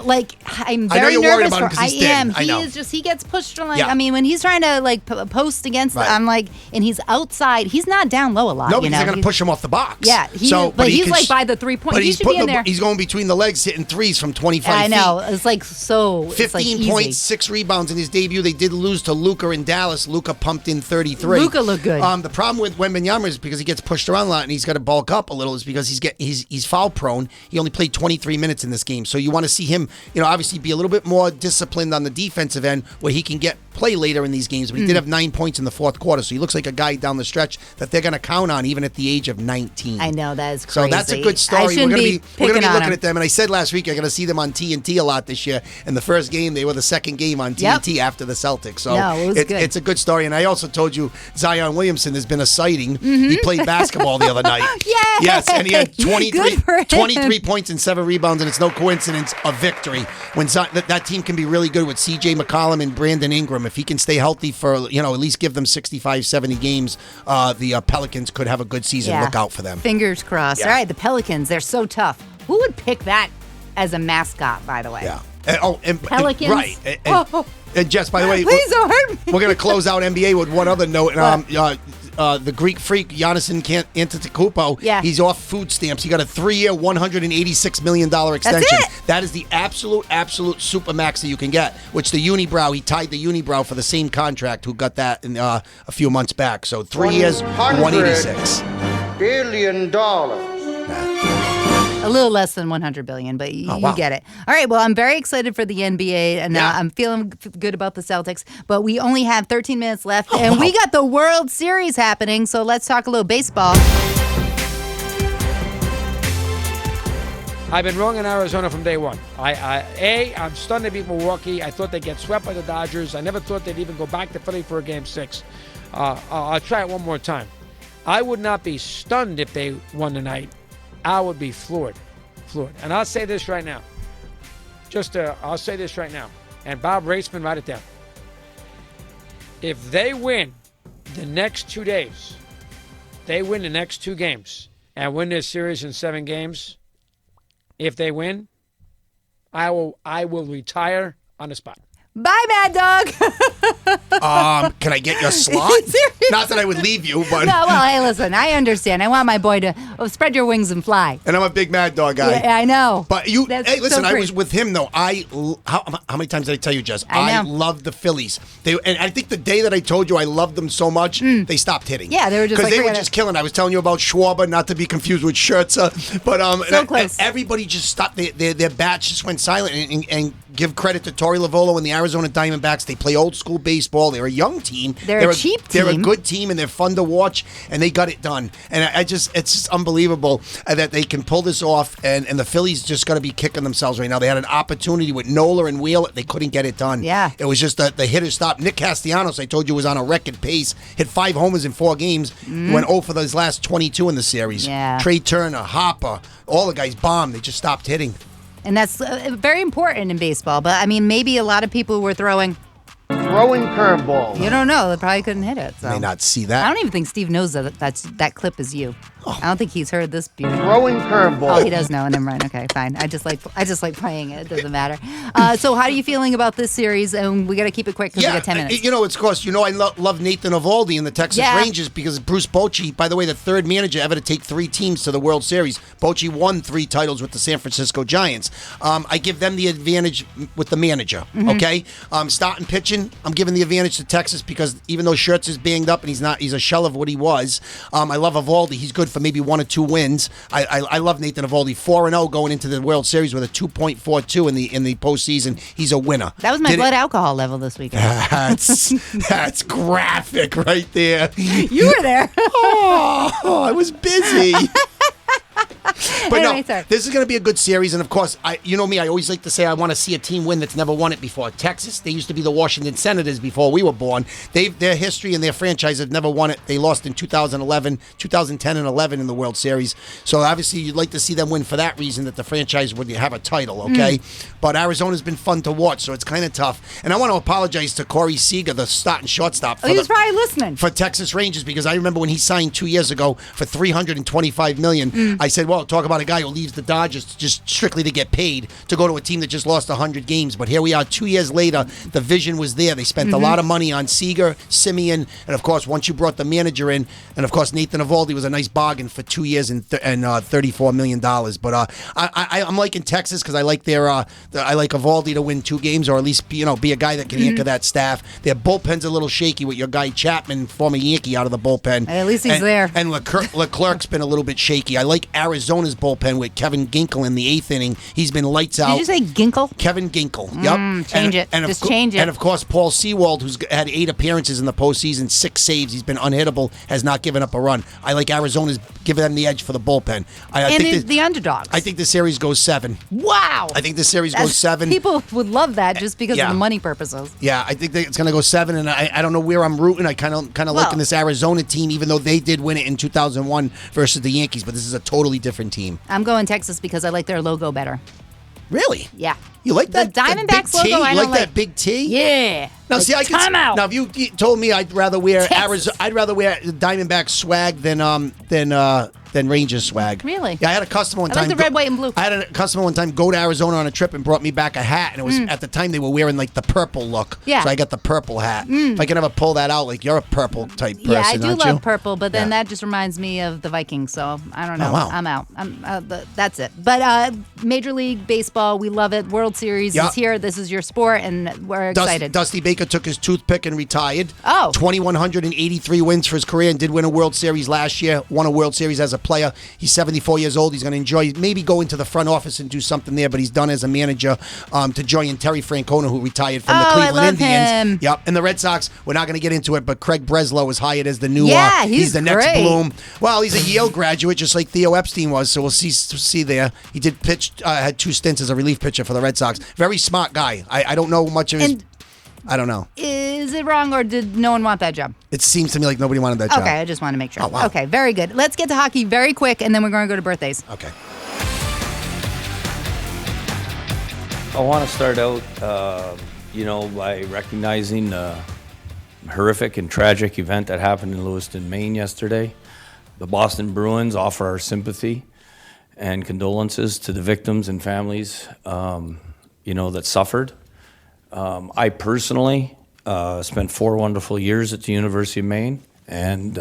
very nervous for him. He He gets pushed from I mean, when he's trying to post against, I'm and he's outside. He's not down low a lot. No, because they're going to push him off the box. Yeah, but he's by the 3-point. But he should be in there. He's going between the legs, hitting threes from 25 feet. I know. It's 15 points, 6 rebounds in his debut. They did lose to Luka in Dallas. Luka pumped in 33. Luka looked good. The problem with Wembanyama is because he gets pushed around a lot and he's got to bulk up a little is because he's foul prone. He only played 23 minutes in this game. So you want to see him, obviously be a little bit more disciplined on the defensive end where he can play later in these games. But he did have 9 points in the fourth quarter. So he looks like a guy down the stretch that they're going to count on even at the age of 19. I know, that is crazy. So that's a good story. We're going to be looking at them. And I said last week I'm going to see them on TNT a lot this year. And the first game, they were the second game on TNT after the Celtics. So it's a good story. And I also told you Zion Williamson has been a sighting. He played basketball the other night. Yes, and he had 23 points and 7 rebounds, and it's no coincidence a victory. When that team can be really good with C.J. McCollum and Brandon Ingram. If he can stay healthy for, at least give them 65, 70 games, the Pelicans could have a good season. Look out for them. Fingers crossed. Yeah. All right, the Pelicans, they're so tough. Who would pick that as a mascot, by the way? Yeah. Pelicans? Right. And Jess, by the way, please don't hurt me. We're going to close out NBA with one other note. The Greek freak, Giannis Antetokounmpo, he's off food stamps. He got a 3-year, $186 million extension. That's it. That is the absolute supermax that you can get, which the unibrow, he tied the unibrow for the same contract who got that in, a few months back. So 3 years, $186 billion. A little less than 100 billion, but you get it. All right, well, I'm very excited for the NBA, and I'm feeling good about the Celtics, but we only have 13 minutes left, and we got the World Series happening, so let's talk a little baseball. I've been wrong in Arizona from day one. I'm stunned they beat Milwaukee. I thought they'd get swept by the Dodgers. I never thought they'd even go back to Philly for a Game 6. I'll try it one more time. I would not be stunned if they won tonight. I would be floored. And I'll say this right now. I'll say this right now. And Bob Raceman, write it down. If they win the next 2 days, they win the next 2 games and win this series in 7 games, if they win, I will retire on the spot. Bye, Mad Dog. Can I get your slot? Not that I would leave you, but... No, well, hey, listen, I understand. I want my boy to spread your wings and fly. And I'm a big Mad Dog guy. Yeah, I know. But listen, I was with him, though. How many times did I tell you, Jess? I loved the Phillies. And I think the day that I told you I loved them so much, they stopped hitting. Yeah, they were just because they were just killing. I was telling you about Schwarber, not to be confused with Scherzer. But so close. Everybody just stopped. Their bats just went silent. And give credit to Torey Lovullo and the Arizona Diamondbacks. They play old school baseball. They're a young team. They're a cheap team. They're a good team, and they're fun to watch, and they got it done. And it's just unbelievable that they can pull this off, and the Phillies just got to be kicking themselves right now. They had an opportunity with Nola and Wheel. They couldn't get it done. Yeah. It was just the hitters stopped. Nick Castellanos, I told you, was on a record pace. Hit 5 homers in 4 games. Went 0 for those last 22 in the series. Yeah. Trey Turner, Hopper, all the guys bombed. They just stopped hitting. And that's very important in baseball. But, I mean, maybe a lot of people were throwing curveballs. You don't know. They probably couldn't hit it. So. May not see that. I don't even think Steve knows that clip is you. Oh. I don't think he's heard this beautiful. Throwing curveballs. Oh, he does know. Never mind. Okay, fine. I just like playing it. It doesn't matter. So, how are you feeling about this series? And we got to keep it quick because we got 10 minutes. It's course. I love Nathan Eovaldi in the Texas Rangers because Bruce Bochy, by the way, the 3rd manager ever to take 3 teams to the World Series. Bochy won 3 titles with the San Francisco Giants. I give them the advantage with the manager. Okay, starting pitching, I'm giving the advantage to Texas because even though Schertz is banged up and he's a shell of what he was. I love Eovaldi. He's good for maybe 1 or 2 wins. I love Nathan Eovaldi. 4-0 going into the World Series with a 2.42 in the postseason. He's a winner. That was my blood alcohol level this weekend. That's graphic right there. You were there. I was busy. But anyway, no, this is going to be a good series. And, of course, you know me, I always like to say I want to see a team win that's never won it before. Texas, they used to be the Washington Senators before we were born. Their history and their franchise have never won it. They lost in 2010 and 11 in the World Series. So, obviously, you'd like to see them win for that reason, that the franchise would have a title, okay? But Arizona's been fun to watch, so it's kind of tough. And I want to apologize to Corey Seager, the starting shortstop. He was probably listening. For Texas Rangers, because I remember when he signed 2 years ago for $325 million, I said, well, talk about a guy who leaves the Dodgers just strictly to get paid to go to a team that just lost 100 games. But here we are 2 years later. The vision was there. They spent a lot of money on Seager, Simeon, and of course, once you brought the manager in, and of course, Nathan Eovaldi was a nice bargain for 2 years and $34 million. But I'm liking Texas because I like I like Eovaldi to win 2 games, or at least be a guy that can anchor that staff. Their bullpen's a little shaky with your guy Chapman, former Yankee, out of the bullpen. At least he's there. And Leclerc's been a little bit shaky. I like Arizona's bullpen with Kevin Ginkel in the 8th inning. He's been lights out. Did you say Ginkel? Kevin Ginkel. Yep. Change it. Just change it. And of course, Paul Sewald, who's had 8 appearances in the postseason, 6 saves. He's been unhittable, has not given up a run. I like Arizona's giving them the edge for the bullpen. I think the underdogs. I think the series goes 7. Wow. I think the series goes 7. People would love that just because of the money purposes. Yeah, I think it's going to go 7, and I don't know where I'm rooting. I kind of liking this Arizona team, even though they did win it in 2001 versus the Yankees, but this is a totally different team. I'm going Texas because I like their logo better. Really? Yeah. You like that? The Diamondbacks logo? You like that big T? Yeah. Now, see, I time out. Now, if you told me I'd rather wear Diamondback swag than Rangers swag. Really? Yeah, I had a customer one time. I like the red, white, and blue. I had a customer one time go to Arizona on a trip and brought me back a hat, and it was at the time they were wearing like the purple look. Yeah. So I got the purple hat. If I can ever pull that out, like you're a purple type person, yeah, I do aren't love you? purple, but then that just reminds me of the Vikings, so I don't know. Oh, wow. I'm out. That's it. But Major League Baseball, we love it. World Series is here. This is your sport, and we're excited. Dusty Baker took his toothpick and retired. Oh. 2,183 wins for his career and did win a World Series last year. Won a World Series as a player. He's 74 years old. He's going to enjoy, maybe go into the front office and do something there, but he's done as a manager to join Terry Francona, who retired from the Cleveland Indians. Him. Yep. And the Red Sox, we're not going to get into it, but Craig Breslow was hired as the new he's the great. next Bloom. Well, he's a Yale graduate, just like Theo Epstein was, so we'll see there. He did pitch, had 2 stints as a relief pitcher for the Red Sox. Very smart guy. I don't know much of his... I don't know. Is it wrong, or did no one want that job? It seems to me like nobody wanted that job. Okay, I just want to make sure. Oh, wow. Okay, very good. Let's get to hockey very quick, and then we're going to go to birthdays. Okay. I want to start out, by recognizing the horrific and tragic event that happened in Lewiston, Maine yesterday. The Boston Bruins offer our sympathy and condolences to the victims and families, that suffered. I personally spent 4 wonderful years at the University of Maine, and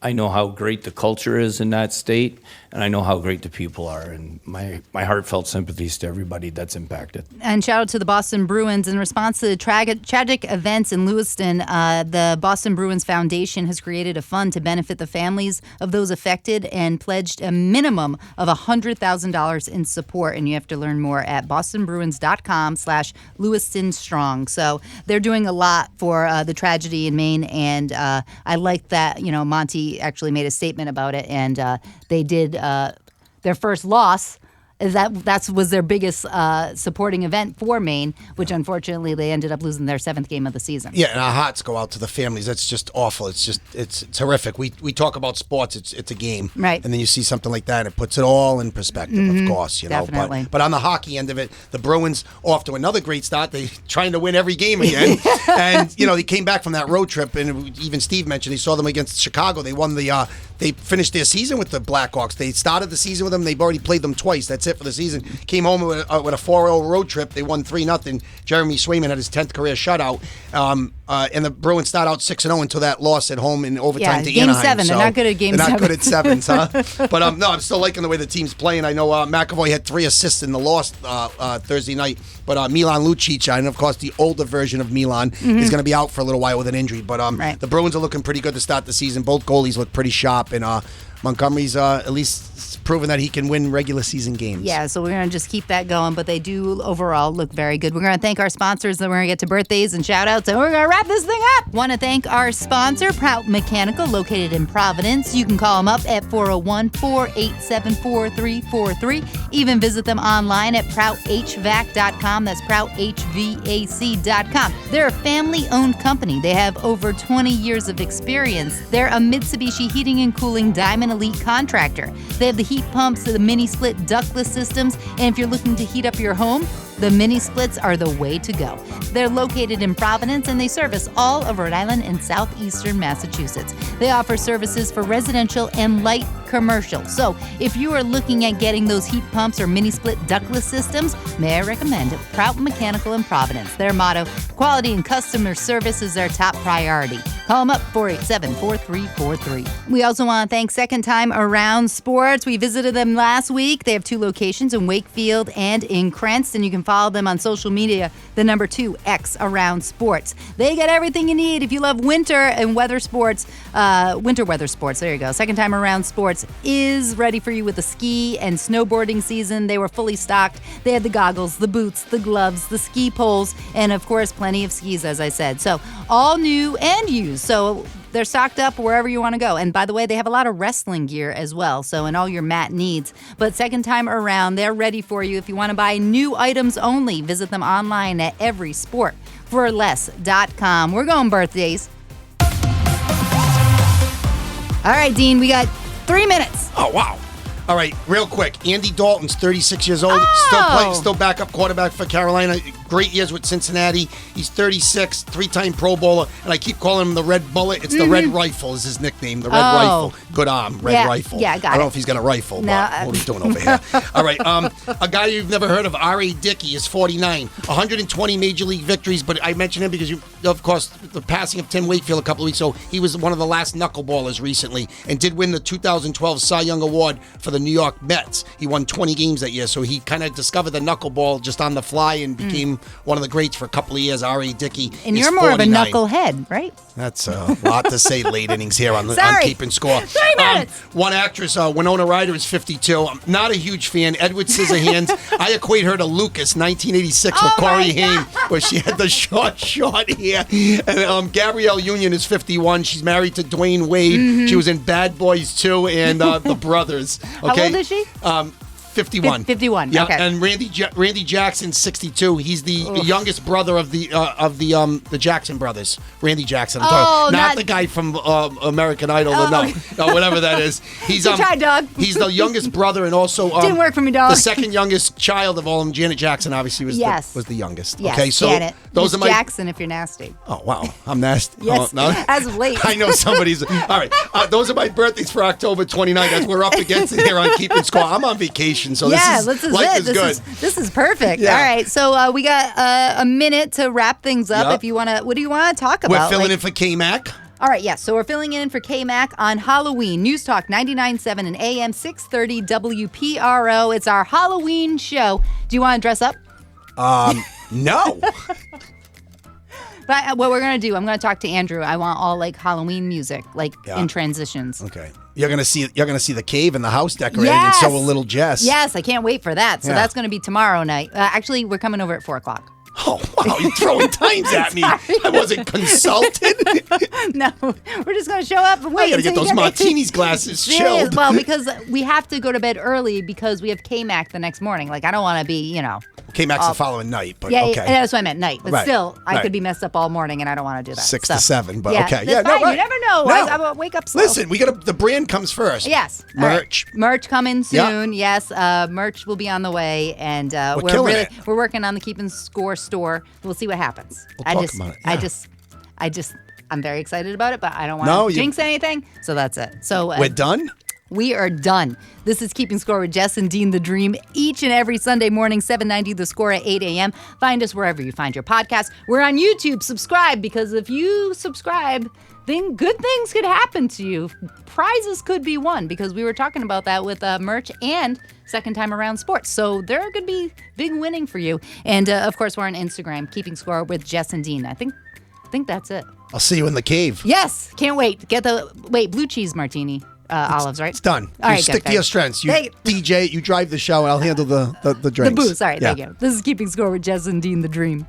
I know how great the culture is in that state, and I know how great the people are. And my heartfelt sympathies to everybody that's impacted. And shout out to the Boston Bruins. In response to the tragic events in Lewiston, the Boston Bruins Foundation has created a fund to benefit the families of those affected and pledged a minimum of $100,000 in support. And you have to learn more at bostonbruins.com/LewistonStrong. So they're doing a lot for the tragedy in Maine, and I like that. Monty actually made a statement about it, and they did their first loss. That was their biggest supporting event for Maine, which unfortunately they ended up losing their 7th game of the season. Yeah, and our hearts go out to the families. That's just awful. It's horrific. We talk about sports. It's a game, right? And then you see something like that, and it puts it all in perspective. Of course, definitely. But on the hockey end of it, the Bruins off to another great start. They trying to win every game again, and they came back from that road trip, and even Steve mentioned he saw them against Chicago. They won the. They finished their season with the Blackhawks. They started the season with them. They've already played them twice. That's it for the season. Came home with a 4-0 road trip. They won 3-0. Jeremy Swayman had his 10th career shutout. And the Bruins start out 6-0 until that loss at home in overtime to Game Anaheim. 7. They're not good at Game 7. They're not good at sevens, huh? But no, I'm still liking the way the team's playing. I know McAvoy had 3 assists in the loss Thursday night. But Milan Lucic, and of course the older version of Milan, is going to be out for a little while with an injury. But the Bruins are looking pretty good to start the season. Both goalies look pretty sharp, and Montgomery's at least proven that he can win regular season games. Yeah, so we're going to just keep that going, but they do overall look very good. We're going to thank our sponsors, then we're going to get to birthdays and shout-outs, and we're going to wrap this thing up. Want to thank our sponsor, Prout Mechanical, located in Providence. You can call them up at 401-487-4343. Even visit them online at ProutHVAC.com. That's ProutHVAC.com. They're a family-owned company. They have over 20 years of experience. They're a Mitsubishi Heating and Cooling Diamond Elite contractor. They have the heat pumps, the mini split ductless systems, and if you're looking to heat up your home, the mini splits are the way to go. They're located in Providence, and they service all of Rhode Island and southeastern Massachusetts. They offer services for residential and light commercial. So if you are looking at getting those heat pumps or mini split ductless systems, may I recommend Prout Mechanical in Providence. Their motto, quality and customer service is their top priority. Call them up, 487-4343. We also want to thank Second Time Around Sports. We visited them last week. They have 2 locations in Wakefield and in Cranston. You can follow them on social media, the number 2X Around Sports. They got everything you need if you love winter and weather sports, winter weather sports. There you go. Second Time Around Sports is ready for you with the ski and snowboarding season. They were fully stocked. They had the goggles, the boots, the gloves, the ski poles, and of course, plenty of skis, as I said. So all new and used. So they're stocked up wherever you want to go. And by the way, they have a lot of wrestling gear as well, so in all your mat needs. But Second Time Around, they're ready for you. If you want to buy new items only, visit them online at everysportforless.com. We're going birthdays. All right, Dean, we got 3 minutes. Oh, wow. All right, real quick. Andy Dalton's 36 years old. Still backup quarterback for Carolina. Great years with Cincinnati. He's 36, 3-time Pro Bowler, and I keep calling him the Red Bullet. It's the Red Rifle is his nickname, the Red Rifle. Good arm, Red Rifle. Yeah, got it. I don't know if he's got a rifle, but what are you doing over here? All right, a guy you've never heard of, R.A. Dickey, is 49. 120 Major League victories, but I mentioned him because, of course, the passing of Tim Wakefield a couple of weeks ago, he was one of the last knuckleballers recently and did win the 2012 Cy Young Award for the New York Mets. He won 20 games that year, so he kind of discovered the knuckleball just on the fly and became one of the greats for a couple of years. R.A. Dickey. And you're more 49. Of a knucklehead, right? That's a lot to say late innings here on Keeping Score. 3 minutes. One actress, Winona Ryder, is 52. I'm not a huge fan. Edward Scissorhands. I equate her to Lucas, 1986 with Corey Haim, where she had the short hair. And Gabrielle Union is 51. She's married to Dwayne Wade. Mm-hmm. She was in Bad Boys 2 and The Brothers. Okay? How old is she? 51. 51. Yeah, okay. And Randy Jackson, 62. He's the youngest brother of the Jackson brothers. Randy Jackson. Not the guy from American Idol. No, whatever that is. He's try, Doug. He's the youngest brother, and also didn't work for me, dog. The second youngest child of all of them. Janet Jackson obviously was the youngest. Yes, okay, so Janet. those Miss are my Jackson. If you're nasty. Oh wow, I'm nasty. Yes, no? as of late. I know somebody's. All right, those are my birthdays for October 29th. As we're up against it here on Keeping Score. I'm on vacation, so life is good. This is perfect. Yeah. All right, so we got a minute to wrap things up. If you want to, what do you want to talk about? We're filling in for K-Mac. All right, yes. So we're filling in for K-Mac on Halloween. News Talk 99.7 and AM 630 WPRO. It's our Halloween show. Do you want to dress up? No. But what we're going to do, I'm going to talk to Andrew. I want all like Halloween music, like in transitions. Okay. You're gonna see the cave and the house decorated, Yes! and so will little Jess. Yes, I can't wait for that. So that's going to be tomorrow night. Actually, we're coming over at 4 o'clock. Oh, wow, you're throwing times at me. I wasn't consulted. No, we're just going to show up and wait. I gotta get those martinis glasses chilled. Well, because we have to go to bed early because we have K-Mac the next morning. Like, I don't want to be, K-Mac's the following night, but yeah, okay. Yeah, that's what I meant, night. But Right, still, I right. could be messed up all morning, and I don't want to do that. 6 to 7, but yeah, okay. That's Yeah, fine. no, right. You never know. No. I will wake up slow. Listen, the brand comes first. Yes. All Merch. right. Merch coming Yeah. soon. Yes. Merch will be on the way, and we're working on the Keeping Score store. We'll see what happens. We'll talk about it. Yeah. I'm very excited about it, but I don't want to jinx anything. So that's it. So We're done? We are done. This is Keeping Score with Jess and Dean, The Dream, each and every Sunday morning, 7:90 The Score at 8 a.m. Find us wherever you find your podcast. We're on YouTube. Subscribe, because if you subscribe, then good things could happen to you. Prizes could be won, because we were talking about that with merch and second time around sports. So there could be big winning for you. And of course, we're on Instagram, Keeping Score with Jess and Dean. I think that's it. I'll see you in the cave. Yes, can't wait. Blue cheese martini. Olives, right? It's done. All right, stick to your strengths. You DJ, you drive the show, and I'll handle the drink. The booze. All right, thank you. This is Keeping Score with Jess and Dean, The Dream.